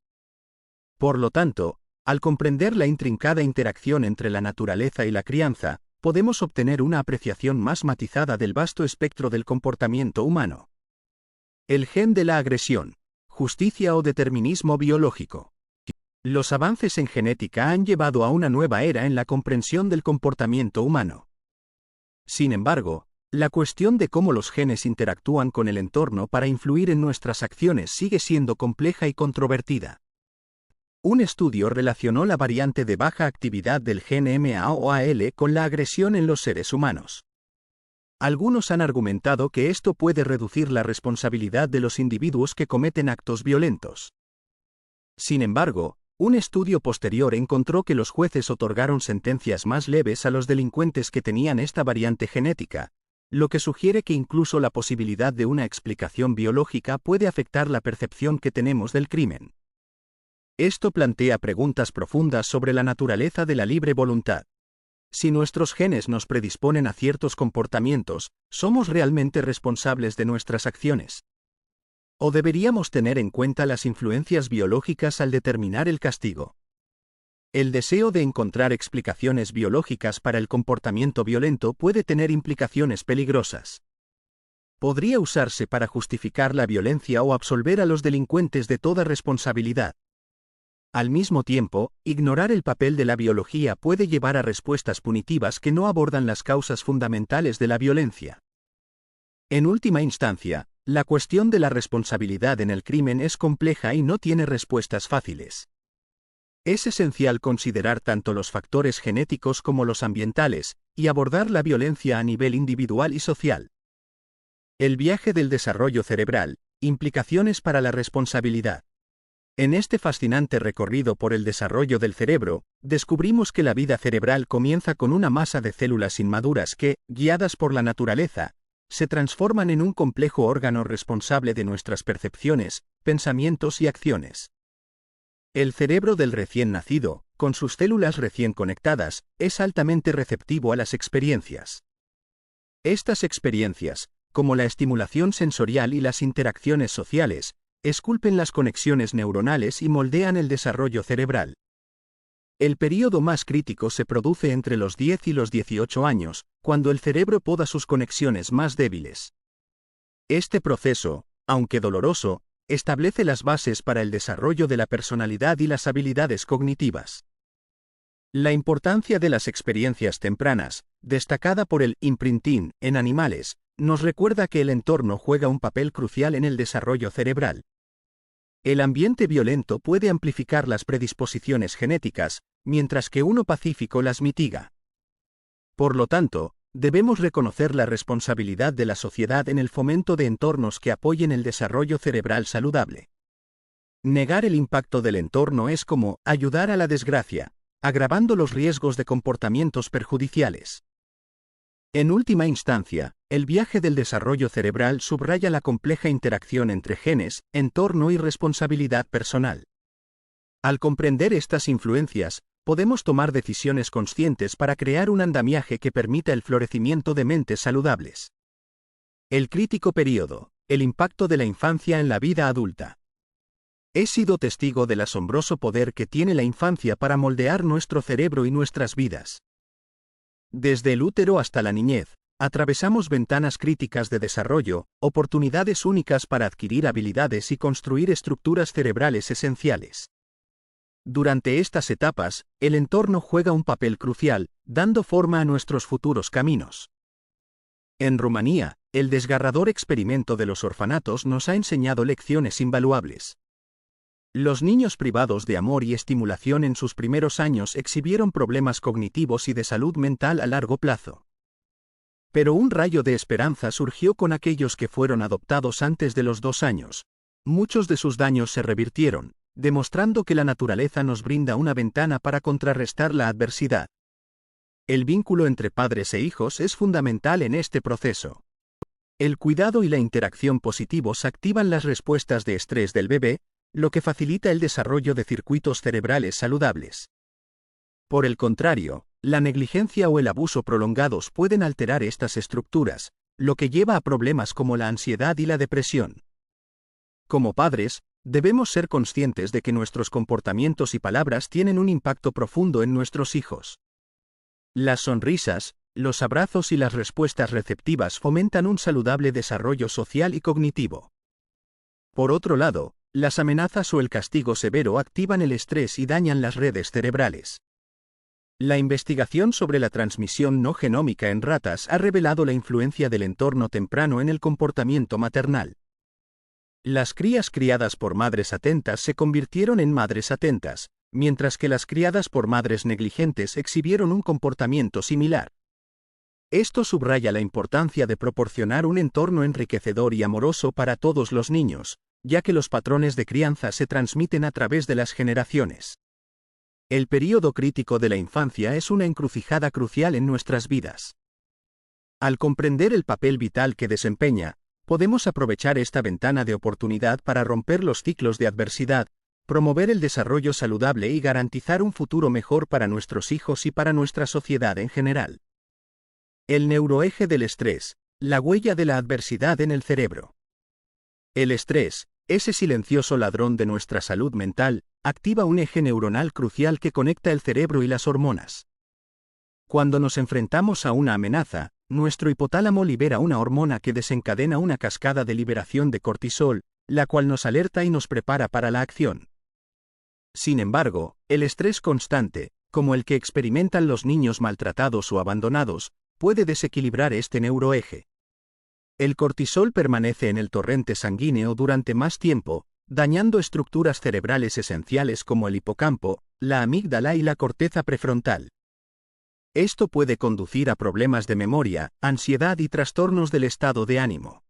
Speaker 1: Por lo tanto, al comprender la intrincada interacción entre la naturaleza y la crianza, podemos obtener una apreciación más matizada del vasto espectro del comportamiento humano. El gen de la agresión, justicia o determinismo biológico. Los avances en genética han llevado a una nueva era en la comprensión del comportamiento humano. Sin embargo, la cuestión de cómo los genes interactúan con el entorno para influir en nuestras acciones sigue siendo compleja y controvertida. Un estudio relacionó la variante de baja actividad del gen MAOAL con la agresión en los seres humanos. Algunos han argumentado que esto puede reducir la responsabilidad de los individuos que cometen actos violentos. Sin embargo, un estudio posterior encontró que los jueces otorgaron sentencias más leves a los delincuentes que tenían esta variante genética, lo que sugiere que incluso la posibilidad de una explicación biológica puede afectar la percepción que tenemos del crimen. Esto plantea preguntas profundas sobre la naturaleza de la libre voluntad. Si nuestros genes nos predisponen a ciertos comportamientos, ¿somos realmente responsables de nuestras acciones? ¿O deberíamos tener en cuenta las influencias biológicas al determinar el castigo? El deseo de encontrar explicaciones biológicas para el comportamiento violento puede tener implicaciones peligrosas. Podría usarse para justificar la violencia o absolver a los delincuentes de toda responsabilidad. Al mismo tiempo, ignorar el papel de la biología puede llevar a respuestas punitivas que no abordan las causas fundamentales de la violencia. En última instancia, la cuestión de la responsabilidad en el crimen es compleja y no tiene respuestas fáciles. Es esencial considerar tanto los factores genéticos como los ambientales, y abordar la violencia a nivel individual y social. El viaje del desarrollo cerebral, implicaciones para la responsabilidad. En este fascinante recorrido por el desarrollo del cerebro, descubrimos que la vida cerebral comienza con una masa de células inmaduras que, guiadas por la naturaleza, se transforman en un complejo órgano responsable de nuestras percepciones, pensamientos y acciones. El cerebro del recién nacido, con sus células recién conectadas, es altamente receptivo a las experiencias. Estas experiencias, como la estimulación sensorial y las interacciones sociales, esculpen las conexiones neuronales y moldean el desarrollo cerebral. El período más crítico se produce entre los 10 y los 18 años, cuando el cerebro poda sus conexiones más débiles. Este proceso, aunque doloroso, establece las bases para el desarrollo de la personalidad y las habilidades cognitivas. La importancia de las experiencias tempranas, destacada por el imprinting en animales, nos recuerda que el entorno juega un papel crucial en el desarrollo cerebral. El ambiente violento puede amplificar las predisposiciones genéticas, mientras que uno pacífico las mitiga. Por lo tanto, debemos reconocer la responsabilidad de la sociedad en el fomento de entornos que apoyen el desarrollo cerebral saludable. Negar el impacto del entorno es como ayudar a la desgracia, agravando los riesgos de comportamientos perjudiciales. En última instancia, el viaje del desarrollo cerebral subraya la compleja interacción entre genes, entorno y responsabilidad personal. Al comprender estas influencias, podemos tomar decisiones conscientes para crear un andamiaje que permita el florecimiento de mentes saludables. El crítico período, el impacto de la infancia en la vida adulta. He sido testigo del asombroso poder que tiene la infancia para moldear nuestro cerebro y nuestras vidas. Desde el útero hasta la niñez, Atravesamos ventanas críticas de desarrollo, oportunidades únicas para adquirir habilidades y construir estructuras cerebrales esenciales. Durante estas etapas, el entorno juega un papel crucial, dando forma a nuestros futuros caminos. En Rumanía, el desgarrador experimento de los orfanatos nos ha enseñado lecciones invaluables. Los niños privados de amor y estimulación en sus primeros años exhibieron problemas cognitivos y de salud mental a largo plazo. Pero un rayo de esperanza surgió con aquellos que fueron adoptados antes de los 2 años. Muchos de sus daños se revirtieron, demostrando que la naturaleza nos brinda una ventana para contrarrestar la adversidad. El vínculo entre padres e hijos es fundamental en este proceso. El cuidado y la interacción positivos activan las respuestas de estrés del bebé, lo que facilita el desarrollo de circuitos cerebrales saludables. Por el contrario, la negligencia o el abuso prolongados pueden alterar estas estructuras, lo que lleva a problemas como la ansiedad y la depresión. Como padres, debemos ser conscientes de que nuestros comportamientos y palabras tienen un impacto profundo en nuestros hijos. Las sonrisas, los abrazos y las respuestas receptivas fomentan un saludable desarrollo social y cognitivo. Por otro lado, las amenazas o el castigo severo activan el estrés y dañan las redes cerebrales. La investigación sobre la transmisión no genómica en ratas ha revelado la influencia del entorno temprano en el comportamiento maternal. Las crías criadas por madres atentas se convirtieron en madres atentas, mientras que las criadas por madres negligentes exhibieron un comportamiento similar. Esto subraya la importancia de proporcionar un entorno enriquecedor y amoroso para todos los niños, ya que los patrones de crianza se transmiten a través de las generaciones. El período crítico de la infancia es una encrucijada crucial en nuestras vidas. Al comprender el papel vital que desempeña, podemos aprovechar esta ventana de oportunidad para romper los ciclos de adversidad, promover el desarrollo saludable y garantizar un futuro mejor para nuestros hijos y para nuestra sociedad en general. El neuroeje del estrés, la huella de la adversidad en el cerebro. El estrés, ese silencioso ladrón de nuestra salud mental, activa un eje neuronal crucial que conecta el cerebro y las hormonas. Cuando nos enfrentamos a una amenaza, nuestro hipotálamo libera una hormona que desencadena una cascada de liberación de cortisol, la cual nos alerta y nos prepara para la acción. Sin embargo, el estrés constante, como el que experimentan los niños maltratados o abandonados, puede desequilibrar este neuroeje. El cortisol permanece en el torrente sanguíneo durante más tiempo, dañando estructuras cerebrales esenciales como el hipocampo, la amígdala y la corteza prefrontal. Esto puede conducir a problemas de memoria, ansiedad y trastornos del estado de ánimo.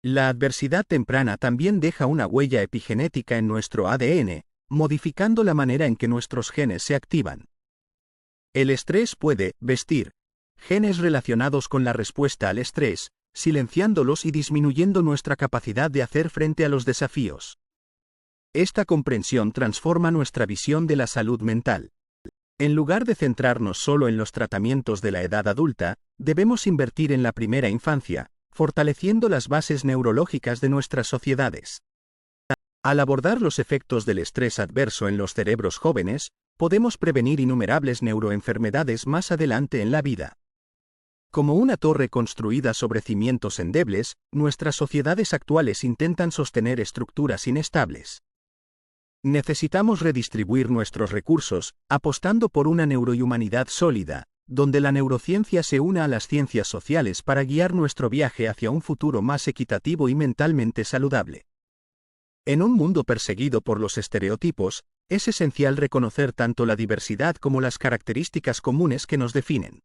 Speaker 1: La adversidad temprana también deja una huella epigenética en nuestro ADN, modificando la manera en que nuestros genes se activan. El estrés puede vestir genes relacionados con la respuesta al estrés, silenciándolos y disminuyendo nuestra capacidad de hacer frente a los desafíos. Esta comprensión transforma nuestra visión de la salud mental. En lugar de centrarnos solo en los tratamientos de la edad adulta, debemos invertir en la primera infancia, fortaleciendo las bases neurológicas de nuestras sociedades. Al abordar los efectos del estrés adverso en los cerebros jóvenes, podemos prevenir innumerables neuroenfermedades más adelante en la vida. Como una torre construida sobre cimientos endebles, nuestras sociedades actuales intentan sostener estructuras inestables. Necesitamos redistribuir nuestros recursos, apostando por una neurohumanidad sólida, donde la neurociencia se una a las ciencias sociales para guiar nuestro viaje hacia un futuro más equitativo y mentalmente saludable. En un mundo perseguido por los estereotipos, es esencial reconocer tanto la diversidad como las características comunes que nos definen.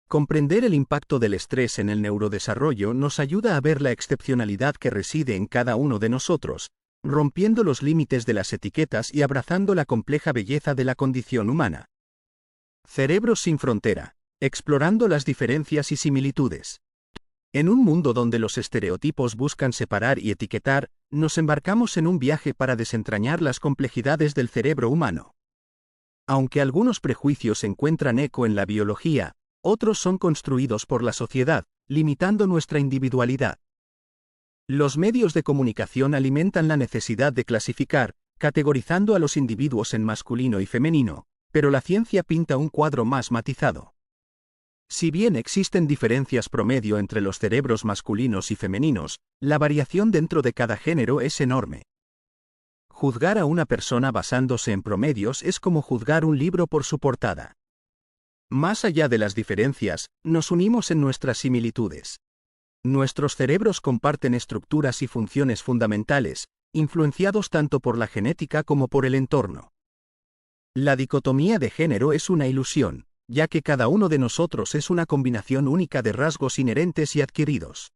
Speaker 1: Comprender el impacto del estrés en el neurodesarrollo nos ayuda a ver la excepcionalidad que reside en cada uno de nosotros, rompiendo los límites de las etiquetas y abrazando la compleja belleza de la condición humana. Cerebros sin frontera, explorando las diferencias y similitudes. En un mundo donde los estereotipos buscan separar y etiquetar, nos embarcamos en un viaje para desentrañar las complejidades del cerebro humano. Aunque algunos prejuicios encuentran eco en la biología, otros son construidos por la sociedad, limitando nuestra individualidad. Los medios de comunicación alimentan la necesidad de clasificar, categorizando a los individuos en masculino y femenino, pero la ciencia pinta un cuadro más matizado. Si bien existen diferencias promedio entre los cerebros masculinos y femeninos, la variación dentro de cada género es enorme. Juzgar a una persona basándose en promedios es como juzgar un libro por su portada. Más allá de las diferencias, nos unimos en nuestras similitudes. Nuestros cerebros comparten estructuras y funciones fundamentales, influenciados tanto por la genética como por el entorno. La dicotomía de género es una ilusión, ya que cada uno de nosotros es una combinación única de rasgos inherentes y adquiridos.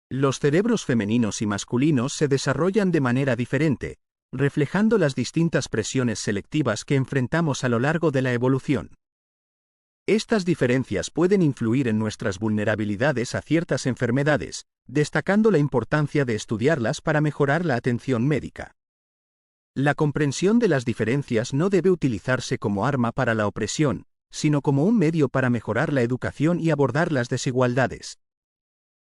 Speaker 1: Los cerebros femeninos y masculinos se desarrollan de manera diferente, reflejando las distintas presiones selectivas que enfrentamos a lo largo de la evolución. Estas diferencias pueden influir en nuestras vulnerabilidades a ciertas enfermedades, destacando la importancia de estudiarlas para mejorar la atención médica. La comprensión de las diferencias no debe utilizarse como arma para la opresión, sino como un medio para mejorar la educación y abordar las desigualdades.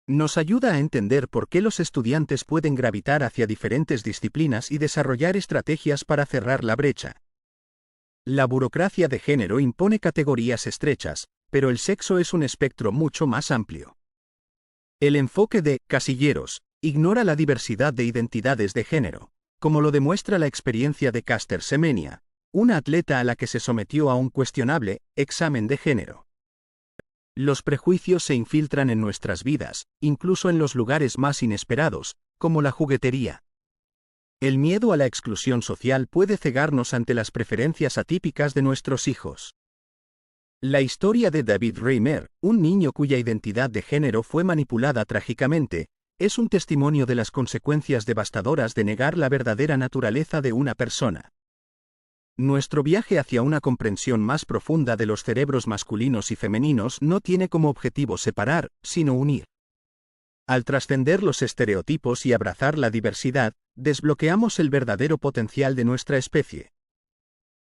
Speaker 1: Nos ayuda a entender por qué los estudiantes pueden gravitar hacia diferentes disciplinas y desarrollar estrategias para cerrar la brecha. La burocracia de género impone categorías estrechas, pero el sexo es un espectro mucho más amplio. El enfoque de casilleros ignora la diversidad de identidades de género, como lo demuestra la experiencia de Caster Semenya, una atleta a la que se sometió a un cuestionable examen de género. Los prejuicios se infiltran en nuestras vidas, incluso en los lugares más inesperados, como la juguetería. El miedo a la exclusión social puede cegarnos ante las preferencias atípicas de nuestros hijos. La historia de David Reimer, un niño cuya identidad de género fue manipulada trágicamente, es un testimonio de las consecuencias devastadoras de negar la verdadera naturaleza de una persona. Nuestro viaje hacia una comprensión más profunda de los cerebros masculinos y femeninos no tiene como objetivo separar, sino unir. Al trascender los estereotipos y abrazar la diversidad, desbloqueamos el verdadero potencial de nuestra especie.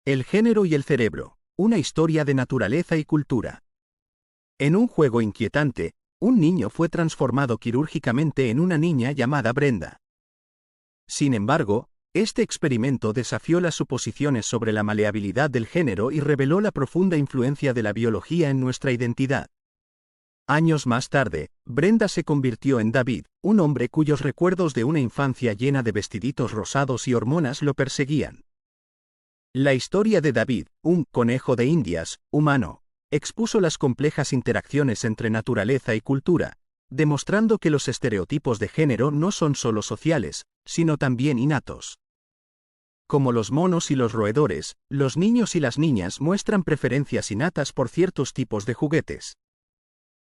Speaker 1: El género y el cerebro, una historia de naturaleza y cultura. En un juego inquietante, un niño fue transformado quirúrgicamente en una niña llamada Brenda. Sin embargo, este experimento desafió las suposiciones sobre la maleabilidad del género y reveló la profunda influencia de la biología en nuestra identidad. Años más tarde, Brenda se convirtió en David, un hombre cuyos recuerdos de una infancia llena de vestiditos rosados y hormonas lo perseguían. La historia de David, un conejo de Indias, humano, expuso las complejas interacciones entre naturaleza y cultura, demostrando que los estereotipos de género no son solo sociales, sino también innatos. Como los monos y los roedores, los niños y las niñas muestran preferencias innatas por ciertos tipos de juguetes.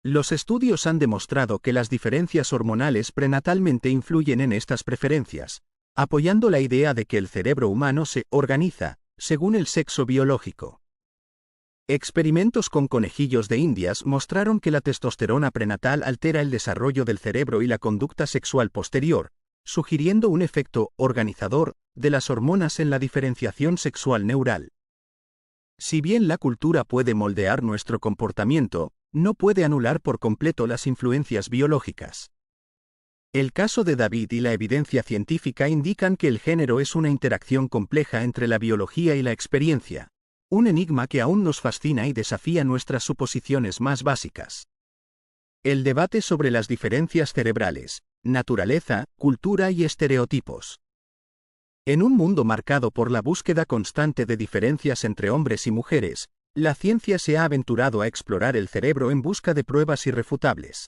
Speaker 1: Los estudios han demostrado que las diferencias hormonales prenatalmente influyen en estas preferencias, apoyando la idea de que el cerebro humano se organiza según el sexo biológico. Experimentos con conejillos de Indias mostraron que la testosterona prenatal altera el desarrollo del cerebro y la conducta sexual posterior, sugiriendo un efecto organizador de las hormonas en la diferenciación sexual neural. Si bien la cultura puede moldear nuestro comportamiento, no puede anular por completo las influencias biológicas. El caso de David y la evidencia científica indican que el género es una interacción compleja entre la biología y la experiencia, un enigma que aún nos fascina y desafía nuestras suposiciones más básicas. El debate sobre las diferencias cerebrales, naturaleza, cultura y estereotipos. En un mundo marcado por la búsqueda constante de diferencias entre hombres y mujeres, la ciencia se ha aventurado a explorar el cerebro en busca de pruebas irrefutables.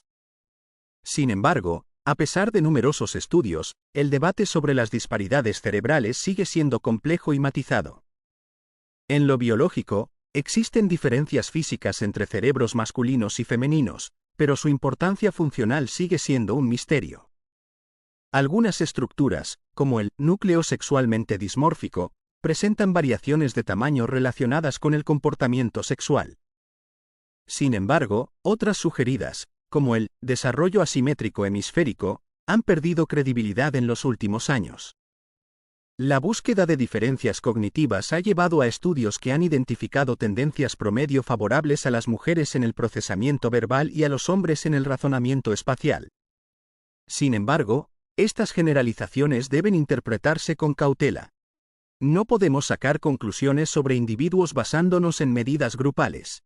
Speaker 1: Sin embargo, a pesar de numerosos estudios, el debate sobre las disparidades cerebrales sigue siendo complejo y matizado. En lo biológico, existen diferencias físicas entre cerebros masculinos y femeninos, pero su importancia funcional sigue siendo un misterio. Algunas estructuras, como el núcleo sexualmente dismórfico, presentan variaciones de tamaño relacionadas con el comportamiento sexual. Sin embargo, otras sugeridas, como el desarrollo asimétrico hemisférico, han perdido credibilidad en los últimos años. La búsqueda de diferencias cognitivas ha llevado a estudios que han identificado tendencias promedio favorables a las mujeres en el procesamiento verbal y a los hombres en el razonamiento espacial. Sin embargo, estas generalizaciones deben interpretarse con cautela. No podemos sacar conclusiones sobre individuos basándonos en medidas grupales.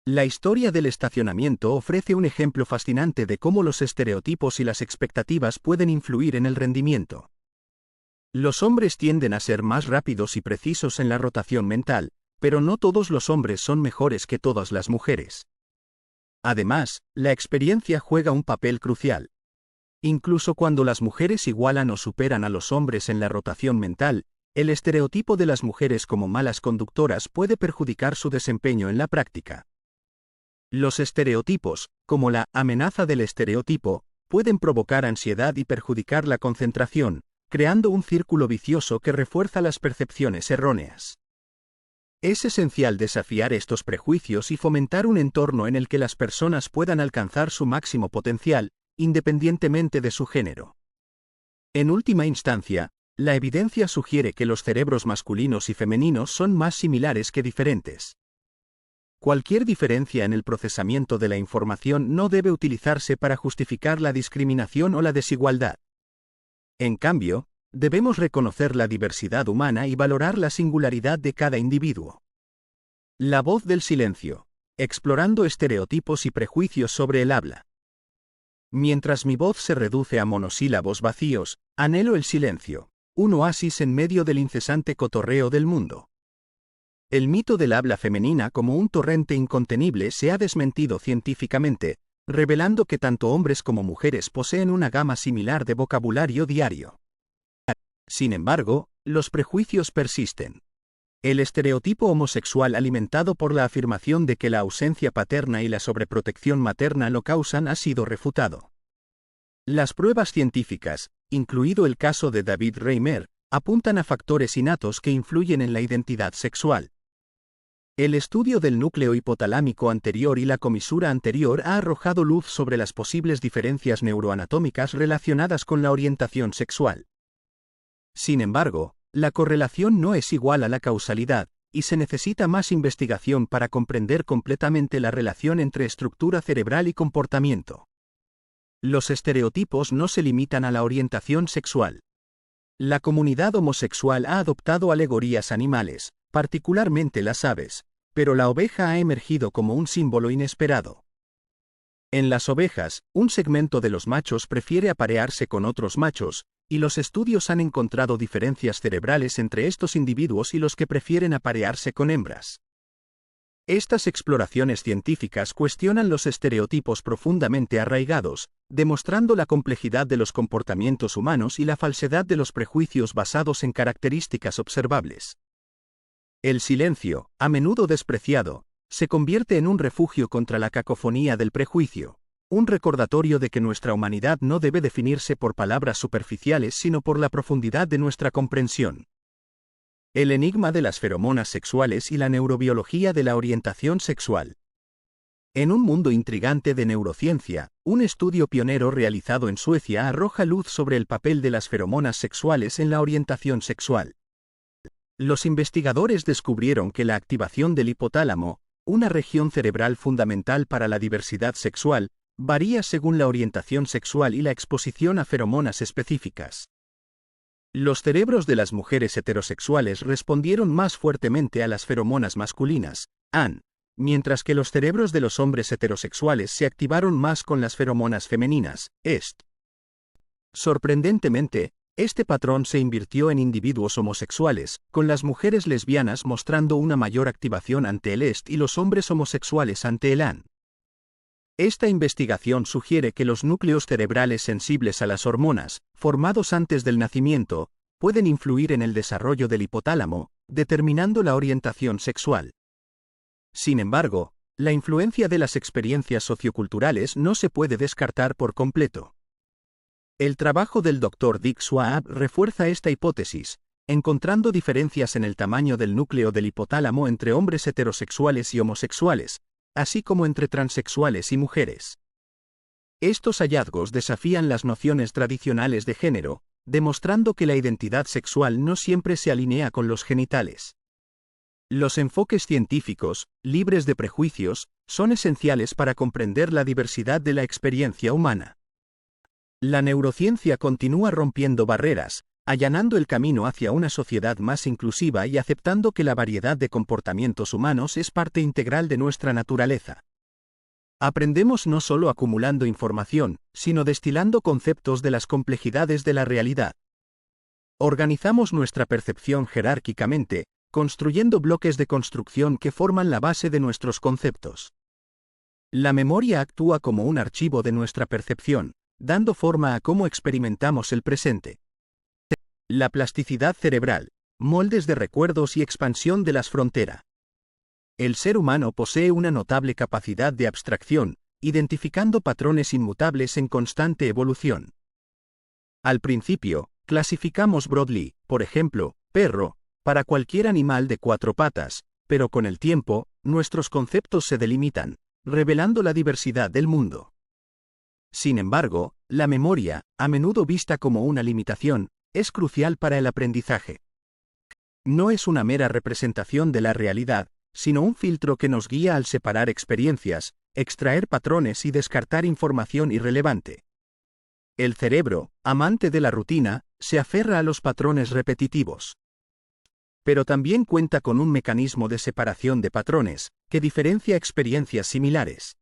Speaker 1: La historia del estacionamiento ofrece un ejemplo fascinante de cómo los estereotipos y las expectativas pueden influir en el rendimiento. Los hombres tienden a ser más rápidos y precisos en la rotación mental, pero no todos los hombres son mejores que todas las mujeres. Además, la experiencia juega un papel crucial. Incluso cuando las mujeres igualan o superan a los hombres en la rotación mental, el estereotipo de las mujeres como malas conductoras puede perjudicar su desempeño en la práctica. Los estereotipos, como la amenaza del estereotipo, pueden provocar ansiedad y perjudicar la concentración, creando un círculo vicioso que refuerza las percepciones erróneas. Es esencial desafiar estos prejuicios y fomentar un entorno en el que las personas puedan alcanzar su máximo potencial, independientemente de su género. En última instancia, la evidencia sugiere que los cerebros masculinos y femeninos son más similares que diferentes. Cualquier diferencia en el procesamiento de la información no debe utilizarse para justificar la discriminación o la desigualdad. En cambio, debemos reconocer la diversidad humana y valorar la singularidad de cada individuo. La voz del silencio, explorando estereotipos y prejuicios sobre el habla. Mientras mi voz se reduce a monosílabos vacíos, anhelo el silencio, un oasis en medio del incesante cotorreo del mundo. El mito del habla femenina como un torrente incontenible se ha desmentido científicamente, revelando que tanto hombres como mujeres poseen una gama similar de vocabulario diario. Sin embargo, los prejuicios persisten. El estereotipo homosexual alimentado por la afirmación de que la ausencia paterna y la sobreprotección materna lo causan ha sido refutado. Las pruebas científicas, incluido el caso de David Reimer, apuntan a factores innatos que influyen en la identidad sexual. El estudio del núcleo hipotalámico anterior y la comisura anterior ha arrojado luz sobre las posibles diferencias neuroanatómicas relacionadas con la orientación sexual. Sin embargo, la correlación no es igual a la causalidad, y se necesita más investigación para comprender completamente la relación entre estructura cerebral y comportamiento. Los estereotipos no se limitan a la orientación sexual. La comunidad homosexual ha adoptado alegorías animales, particularmente las aves, pero la oveja ha emergido como un símbolo inesperado. En las ovejas, un segmento de los machos prefiere aparearse con otros machos, y los estudios han encontrado diferencias cerebrales entre estos individuos y los que prefieren aparearse con hembras. Estas exploraciones científicas cuestionan los estereotipos profundamente arraigados, demostrando la complejidad de los comportamientos humanos y la falsedad de los prejuicios basados en características observables. El silencio, a menudo despreciado, se convierte en un refugio contra la cacofonía del prejuicio, un recordatorio de que nuestra humanidad no debe definirse por palabras superficiales sino por la profundidad de nuestra comprensión. El enigma de las feromonas sexuales y la neurobiología de la orientación sexual. En un mundo intrigante de neurociencia, un estudio pionero realizado en Suecia arroja luz sobre el papel de las feromonas sexuales en la orientación sexual. Los investigadores descubrieron que la activación del hipotálamo, una región cerebral fundamental para la diversidad sexual, varía según la orientación sexual y la exposición a feromonas específicas. Los cerebros de las mujeres heterosexuales respondieron más fuertemente a las feromonas masculinas, AN, mientras que los cerebros de los hombres heterosexuales se activaron más con las feromonas femeninas, EST. Sorprendentemente, este patrón se invirtió en individuos homosexuales, con las mujeres lesbianas mostrando una mayor activación ante el EST y los hombres homosexuales ante el AN. Esta investigación sugiere que los núcleos cerebrales sensibles a las hormonas, formados antes del nacimiento, pueden influir en el desarrollo del hipotálamo, determinando la orientación sexual. Sin embargo, la influencia de las experiencias socioculturales no se puede descartar por completo. El trabajo del Dr. Dick Swab refuerza esta hipótesis, encontrando diferencias en el tamaño del núcleo del hipotálamo entre hombres heterosexuales y homosexuales, así como entre transexuales y mujeres. Estos hallazgos desafían las nociones tradicionales de género, demostrando que la identidad sexual no siempre se alinea con los genitales. Los enfoques científicos, libres de prejuicios, son esenciales para comprender la diversidad de la experiencia humana. La neurociencia continúa rompiendo barreras, allanando el camino hacia una sociedad más inclusiva y aceptando que la variedad de comportamientos humanos es parte integral de nuestra naturaleza. Aprendemos no solo acumulando información, sino destilando conceptos de las complejidades de la realidad. Organizamos nuestra percepción jerárquicamente, construyendo bloques de construcción que forman la base de nuestros conceptos. La memoria actúa como un archivo de nuestra percepción, dando forma a cómo experimentamos el presente. La plasticidad cerebral, moldes de recuerdos y expansión de las fronteras. El ser humano posee una notable capacidad de abstracción, identificando patrones inmutables en constante evolución. Al principio, clasificamos broadly, por ejemplo, perro, para cualquier animal de 4 patas, pero con el tiempo, nuestros conceptos se delimitan, revelando la diversidad del mundo. Sin embargo, la memoria, a menudo vista como una limitación, es crucial para el aprendizaje. No es una mera representación de la realidad, sino un filtro que nos guía al separar experiencias, extraer patrones y descartar información irrelevante. El cerebro, amante de la rutina, se aferra a los patrones repetitivos. Pero también cuenta con un mecanismo de separación de patrones, que diferencia experiencias similares.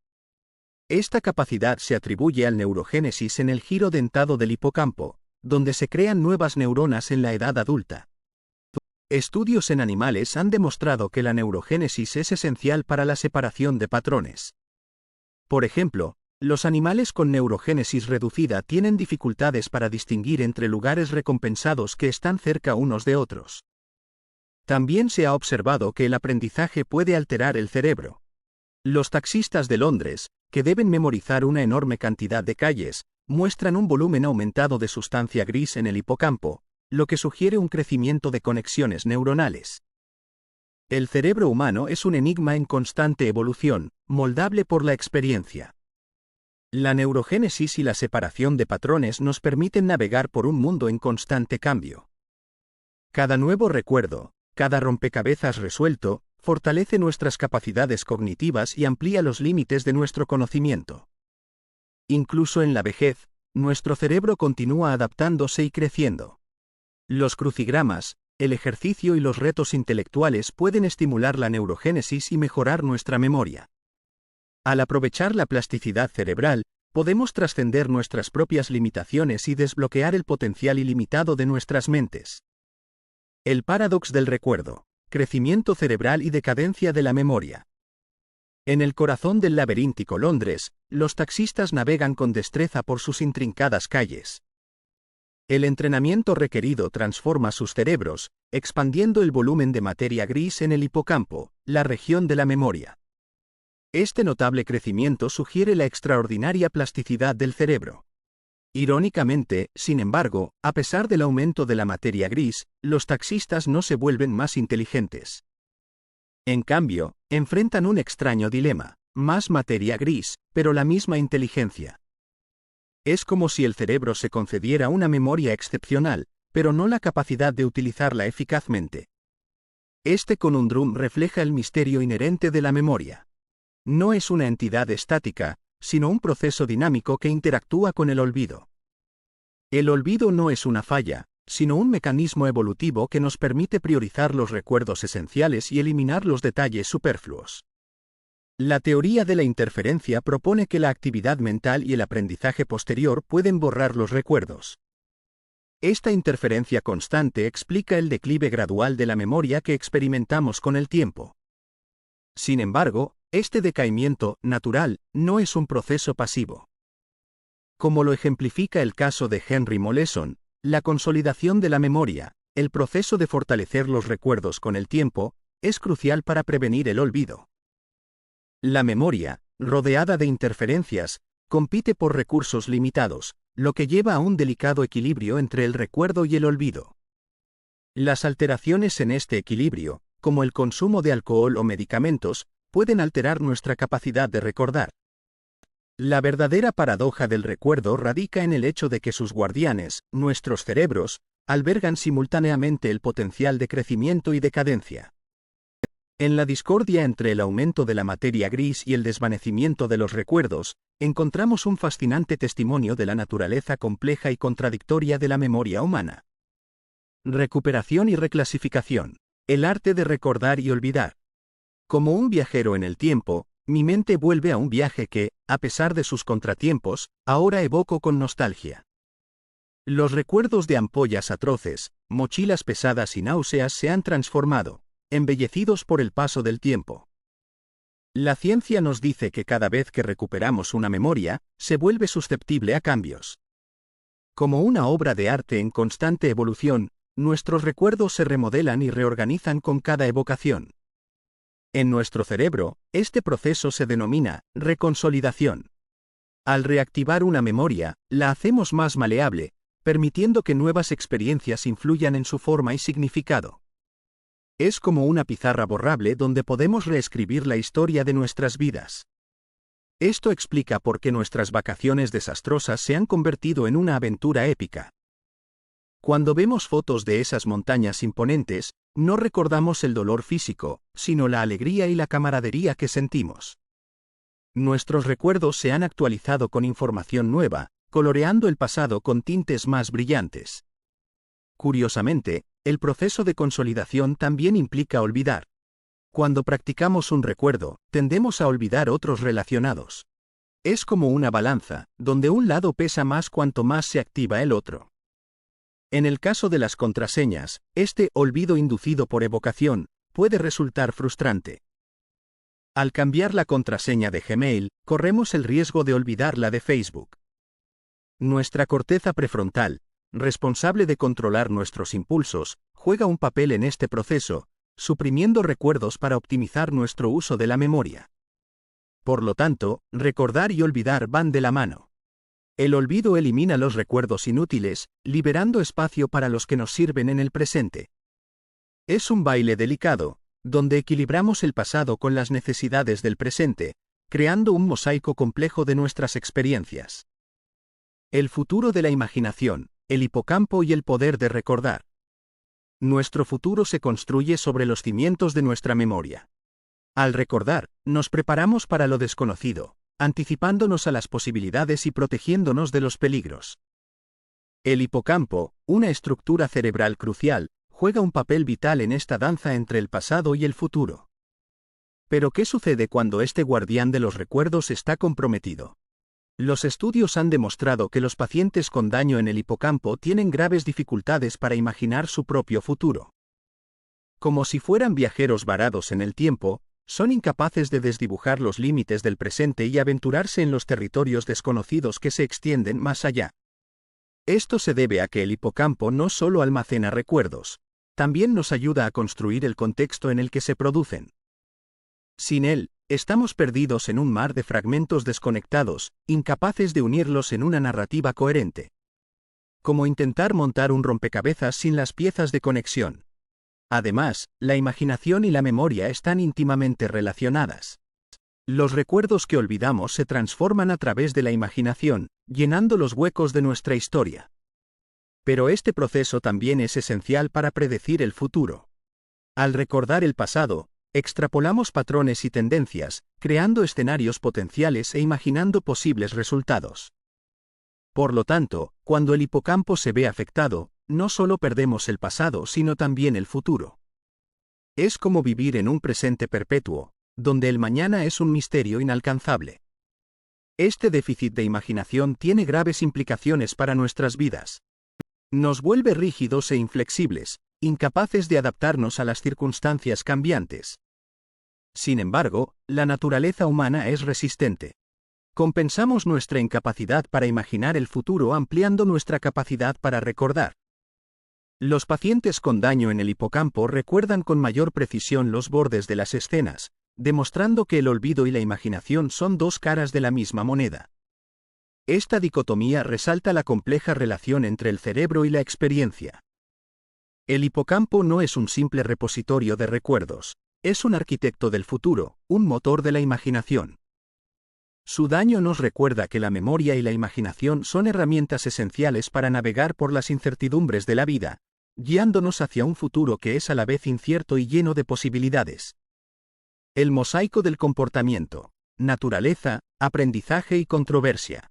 Speaker 1: Esta capacidad se atribuye al neurogénesis en el giro dentado del hipocampo, donde se crean nuevas neuronas en la edad adulta. Estudios en animales han demostrado que la neurogénesis es esencial para la separación de patrones. Por ejemplo, los animales con neurogénesis reducida tienen dificultades para distinguir entre lugares recompensados que están cerca unos de otros. También se ha observado que el aprendizaje puede alterar el cerebro. Los taxistas de Londres, que deben memorizar una enorme cantidad de calles, muestran un volumen aumentado de sustancia gris en el hipocampo, lo que sugiere un crecimiento de conexiones neuronales. El cerebro humano es un enigma en constante evolución, moldable por la experiencia. La neurogénesis y la separación de patrones nos permiten navegar por un mundo en constante cambio. Cada nuevo recuerdo, cada rompecabezas resuelto, fortalece nuestras capacidades cognitivas y amplía los límites de nuestro conocimiento. Incluso en la vejez, nuestro cerebro continúa adaptándose y creciendo. Los crucigramas, el ejercicio y los retos intelectuales pueden estimular la neurogénesis y mejorar nuestra memoria. Al aprovechar la plasticidad cerebral, podemos trascender nuestras propias limitaciones y desbloquear el potencial ilimitado de nuestras mentes. El paradox del recuerdo, crecimiento cerebral y decadencia de la memoria. En el corazón del laberíntico Londres, los taxistas navegan con destreza por sus intrincadas calles. El entrenamiento requerido transforma sus cerebros, expandiendo el volumen de materia gris en el hipocampo, la región de la memoria. Este notable crecimiento sugiere la extraordinaria plasticidad del cerebro. Irónicamente, sin embargo, a pesar del aumento de la materia gris, los taxistas no se vuelven más inteligentes. En cambio, enfrentan un extraño dilema: más materia gris, pero la misma inteligencia. Es como si el cerebro se concediera una memoria excepcional, pero no la capacidad de utilizarla eficazmente. Este conundrum refleja el misterio inherente de la memoria. No es una entidad estática, sino un proceso dinámico que interactúa con el olvido. El olvido no es una falla, sino un mecanismo evolutivo que nos permite priorizar los recuerdos esenciales y eliminar los detalles superfluos. La teoría de la interferencia propone que la actividad mental y el aprendizaje posterior pueden borrar los recuerdos. Esta interferencia constante explica el declive gradual de la memoria que experimentamos con el tiempo. Sin embargo, este decaimiento natural no es un proceso pasivo. Como lo ejemplifica el caso de Henry Moleson, la consolidación de la memoria, el proceso de fortalecer los recuerdos con el tiempo, es crucial para prevenir el olvido. La memoria, rodeada de interferencias, compite por recursos limitados, lo que lleva a un delicado equilibrio entre el recuerdo y el olvido. Las alteraciones en este equilibrio, como el consumo de alcohol o medicamentos, pueden alterar nuestra capacidad de recordar. La verdadera paradoja del recuerdo radica en el hecho de que sus guardianes, nuestros cerebros, albergan simultáneamente el potencial de crecimiento y decadencia. En la discordia entre el aumento de la materia gris y el desvanecimiento de los recuerdos, encontramos un fascinante testimonio de la naturaleza compleja y contradictoria de la memoria humana. Recuperación y reclasificación. El arte de recordar y olvidar. Como un viajero en el tiempo, mi mente vuelve a un viaje que, a pesar de sus contratiempos, ahora evoco con nostalgia. Los recuerdos de ampollas atroces, mochilas pesadas y náuseas se han transformado, embellecidos por el paso del tiempo. La ciencia nos dice que cada vez que recuperamos una memoria, se vuelve susceptible a cambios. Como una obra de arte en constante evolución, nuestros recuerdos se remodelan y reorganizan con cada evocación. En nuestro cerebro, este proceso se denomina reconsolidación. Al reactivar una memoria, la hacemos más maleable, permitiendo que nuevas experiencias influyan en su forma y significado. Es como una pizarra borrable donde podemos reescribir la historia de nuestras vidas. Esto explica por qué nuestras vacaciones desastrosas se han convertido en una aventura épica. Cuando vemos fotos de esas montañas imponentes, no recordamos el dolor físico, sino la alegría y la camaradería que sentimos. Nuestros recuerdos se han actualizado con información nueva, coloreando el pasado con tintes más brillantes. Curiosamente, el proceso de consolidación también implica olvidar. Cuando practicamos un recuerdo, tendemos a olvidar otros relacionados. Es como una balanza, donde un lado pesa más cuanto más se activa el otro. En el caso de las contraseñas, este olvido inducido por evocación puede resultar frustrante. Al cambiar la contraseña de Gmail, corremos el riesgo de olvidar la de Facebook. Nuestra corteza prefrontal, responsable de controlar nuestros impulsos, juega un papel en este proceso, suprimiendo recuerdos para optimizar nuestro uso de la memoria. Por lo tanto, recordar y olvidar van de la mano. El olvido elimina los recuerdos inútiles, liberando espacio para los que nos sirven en el presente. Es un baile delicado, donde equilibramos el pasado con las necesidades del presente, creando un mosaico complejo de nuestras experiencias. El futuro de la imaginación, el hipocampo y el poder de recordar. Nuestro futuro se construye sobre los cimientos de nuestra memoria. Al recordar, nos preparamos para lo desconocido, anticipándonos a las posibilidades y protegiéndonos de los peligros. El hipocampo, una estructura cerebral crucial, juega un papel vital en esta danza entre el pasado y el futuro. Pero ¿qué sucede cuando este guardián de los recuerdos está comprometido? Los estudios han demostrado que los pacientes con daño en el hipocampo tienen graves dificultades para imaginar su propio futuro. Como si fueran viajeros varados en el tiempo, son incapaces de desdibujar los límites del presente y aventurarse en los territorios desconocidos que se extienden más allá. Esto se debe a que el hipocampo no solo almacena recuerdos, también nos ayuda a construir el contexto en el que se producen. Sin él, estamos perdidos en un mar de fragmentos desconectados, incapaces de unirlos en una narrativa coherente. Como intentar montar un rompecabezas sin las piezas de conexión. Además, la imaginación y la memoria están íntimamente relacionadas. Los recuerdos que olvidamos se transforman a través de la imaginación, llenando los huecos de nuestra historia. Pero este proceso también es esencial para predecir el futuro. Al recordar el pasado, extrapolamos patrones y tendencias, creando escenarios potenciales e imaginando posibles resultados. Por lo tanto, cuando el hipocampo se ve afectado, no solo perdemos el pasado sino también el futuro. Es como vivir en un presente perpetuo, donde el mañana es un misterio inalcanzable. Este déficit de imaginación tiene graves implicaciones para nuestras vidas. Nos vuelve rígidos e inflexibles, incapaces de adaptarnos a las circunstancias cambiantes. Sin embargo, la naturaleza humana es resistente. Compensamos nuestra incapacidad para imaginar el futuro ampliando nuestra capacidad para recordar. Los pacientes con daño en el hipocampo recuerdan con mayor precisión los bordes de las escenas, demostrando que el olvido y la imaginación son dos caras de la misma moneda. Esta dicotomía resalta la compleja relación entre el cerebro y la experiencia. El hipocampo no es un simple repositorio de recuerdos, es un arquitecto del futuro, un motor de la imaginación. Su daño nos recuerda que la memoria y la imaginación son herramientas esenciales para navegar por las incertidumbres de la vida, guiándonos hacia un futuro que es a la vez incierto y lleno de posibilidades. El mosaico del comportamiento, naturaleza, aprendizaje y controversia.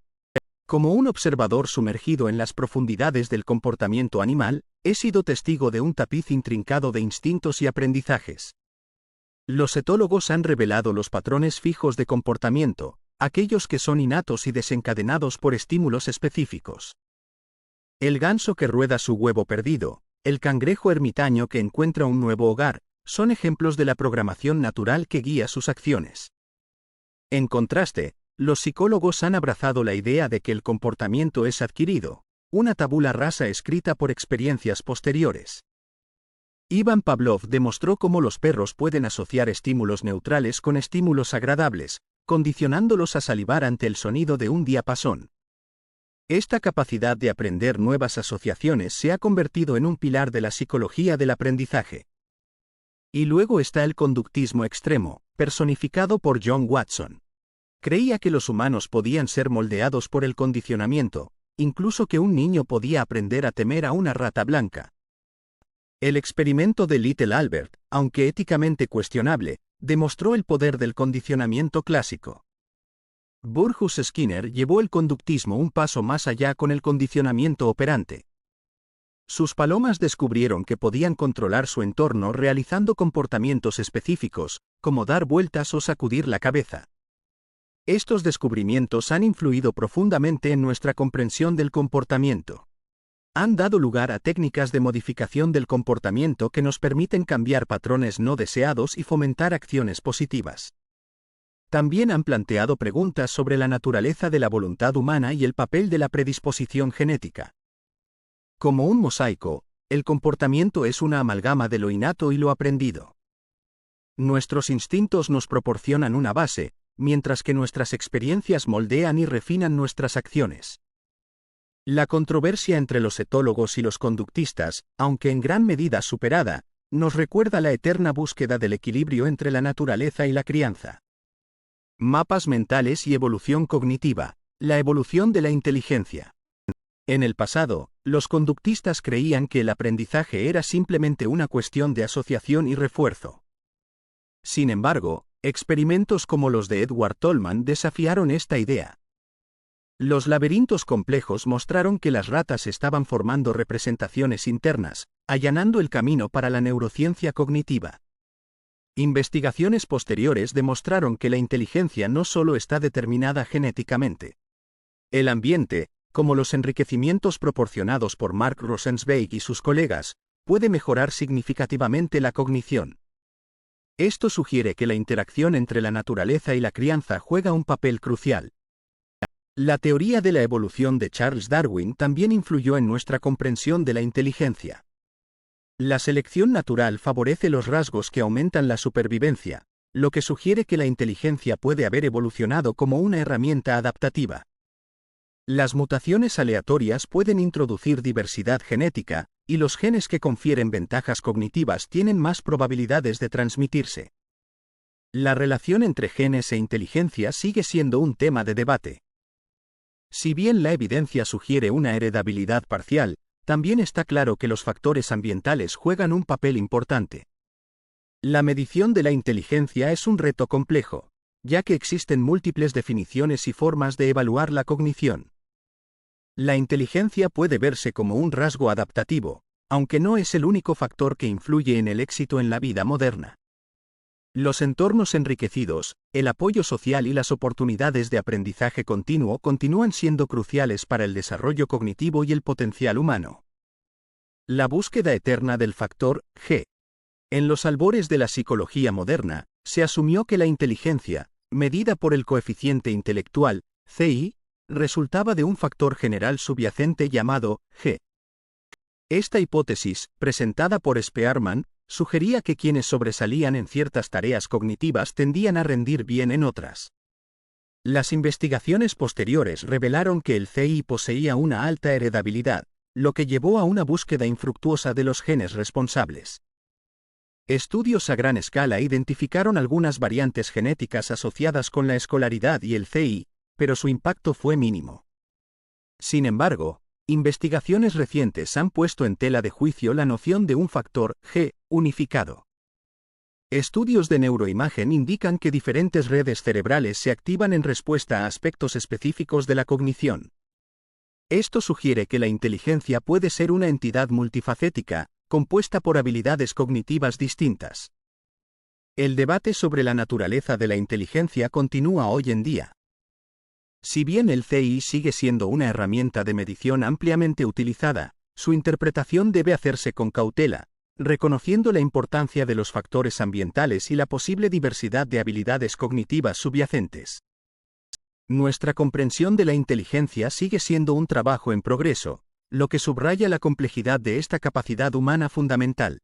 Speaker 1: Como un observador sumergido en las profundidades del comportamiento animal, he sido testigo de un tapiz intrincado de instintos y aprendizajes. Los etólogos han revelado los patrones fijos de comportamiento, aquellos que son innatos y desencadenados por estímulos específicos. El ganso que rueda su huevo perdido, el cangrejo ermitaño que encuentra un nuevo hogar, son ejemplos de la programación natural que guía sus acciones. En contraste, los psicólogos han abrazado la idea de que el comportamiento es adquirido, una tabula rasa escrita por experiencias posteriores. Ivan Pavlov demostró cómo los perros pueden asociar estímulos neutrales con estímulos agradables, condicionándolos a salivar ante el sonido de un diapasón. Esta capacidad de aprender nuevas asociaciones se ha convertido en un pilar de la psicología del aprendizaje. Y luego está el conductismo extremo, personificado por John Watson. Creía que los humanos podían ser moldeados por el condicionamiento, incluso que un niño podía aprender a temer a una rata blanca. El experimento de Little Albert, aunque éticamente cuestionable, demostró el poder del condicionamiento clásico. Burrhus Skinner llevó el conductismo un paso más allá con el condicionamiento operante. Sus palomas descubrieron que podían controlar su entorno realizando comportamientos específicos, como dar vueltas o sacudir la cabeza. Estos descubrimientos han influido profundamente en nuestra comprensión del comportamiento. Han dado lugar a técnicas de modificación del comportamiento que nos permiten cambiar patrones no deseados y fomentar acciones positivas. También han planteado preguntas sobre la naturaleza de la voluntad humana y el papel de la predisposición genética. Como un mosaico, el comportamiento es una amalgama de lo innato y lo aprendido. Nuestros instintos nos proporcionan una base, mientras que nuestras experiencias moldean y refinan nuestras acciones. La controversia entre los etólogos y los conductistas, aunque en gran medida superada, nos recuerda la eterna búsqueda del equilibrio entre la naturaleza y la crianza. Mapas mentales y evolución cognitiva, la evolución de la inteligencia. En el pasado, los conductistas creían que el aprendizaje era simplemente una cuestión de asociación y refuerzo. Sin embargo, experimentos como los de Edward Tolman desafiaron esta idea. Los laberintos complejos mostraron que las ratas estaban formando representaciones internas, allanando el camino para la neurociencia cognitiva. Investigaciones posteriores demostraron que la inteligencia no solo está determinada genéticamente. El ambiente, como los enriquecimientos proporcionados por Mark Rosenzweig y sus colegas, puede mejorar significativamente la cognición. Esto sugiere que la interacción entre la naturaleza y la crianza juega un papel crucial. La teoría de la evolución de Charles Darwin también influyó en nuestra comprensión de la inteligencia. La selección natural favorece los rasgos que aumentan la supervivencia, lo que sugiere que la inteligencia puede haber evolucionado como una herramienta adaptativa. Las mutaciones aleatorias pueden introducir diversidad genética, y los genes que confieren ventajas cognitivas tienen más probabilidades de transmitirse. La relación entre genes e inteligencia sigue siendo un tema de debate. Si bien la evidencia sugiere una heredabilidad parcial, también está claro que los factores ambientales juegan un papel importante. La medición de la inteligencia es un reto complejo, ya que existen múltiples definiciones y formas de evaluar la cognición. La inteligencia puede verse como un rasgo adaptativo, aunque no es el único factor que influye en el éxito en la vida moderna. Los entornos enriquecidos, el apoyo social y las oportunidades de aprendizaje continuo continúan siendo cruciales para el desarrollo cognitivo y el potencial humano. La búsqueda eterna del factor G. En los albores de la psicología moderna, se asumió que la inteligencia, medida por el coeficiente intelectual, CI, resultaba de un factor general subyacente llamado G. Esta hipótesis, presentada por Spearman, sugería que quienes sobresalían en ciertas tareas cognitivas tendían a rendir bien en otras. Las investigaciones posteriores revelaron que el CI poseía una alta heredabilidad, lo que llevó a una búsqueda infructuosa de los genes responsables. Estudios a gran escala identificaron algunas variantes genéticas asociadas con la escolaridad y el CI, pero su impacto fue mínimo. Sin embargo, investigaciones recientes han puesto en tela de juicio la noción de un factor G unificado. Estudios de neuroimagen indican que diferentes redes cerebrales se activan en respuesta a aspectos específicos de la cognición. Esto sugiere que la inteligencia puede ser una entidad multifacética, compuesta por habilidades cognitivas distintas. El debate sobre la naturaleza de la inteligencia continúa hoy en día. Si bien el CI sigue siendo una herramienta de medición ampliamente utilizada, su interpretación debe hacerse con cautela, reconociendo la importancia de los factores ambientales y la posible diversidad de habilidades cognitivas subyacentes. Nuestra comprensión de la inteligencia sigue siendo un trabajo en progreso, lo que subraya la complejidad de esta capacidad humana fundamental.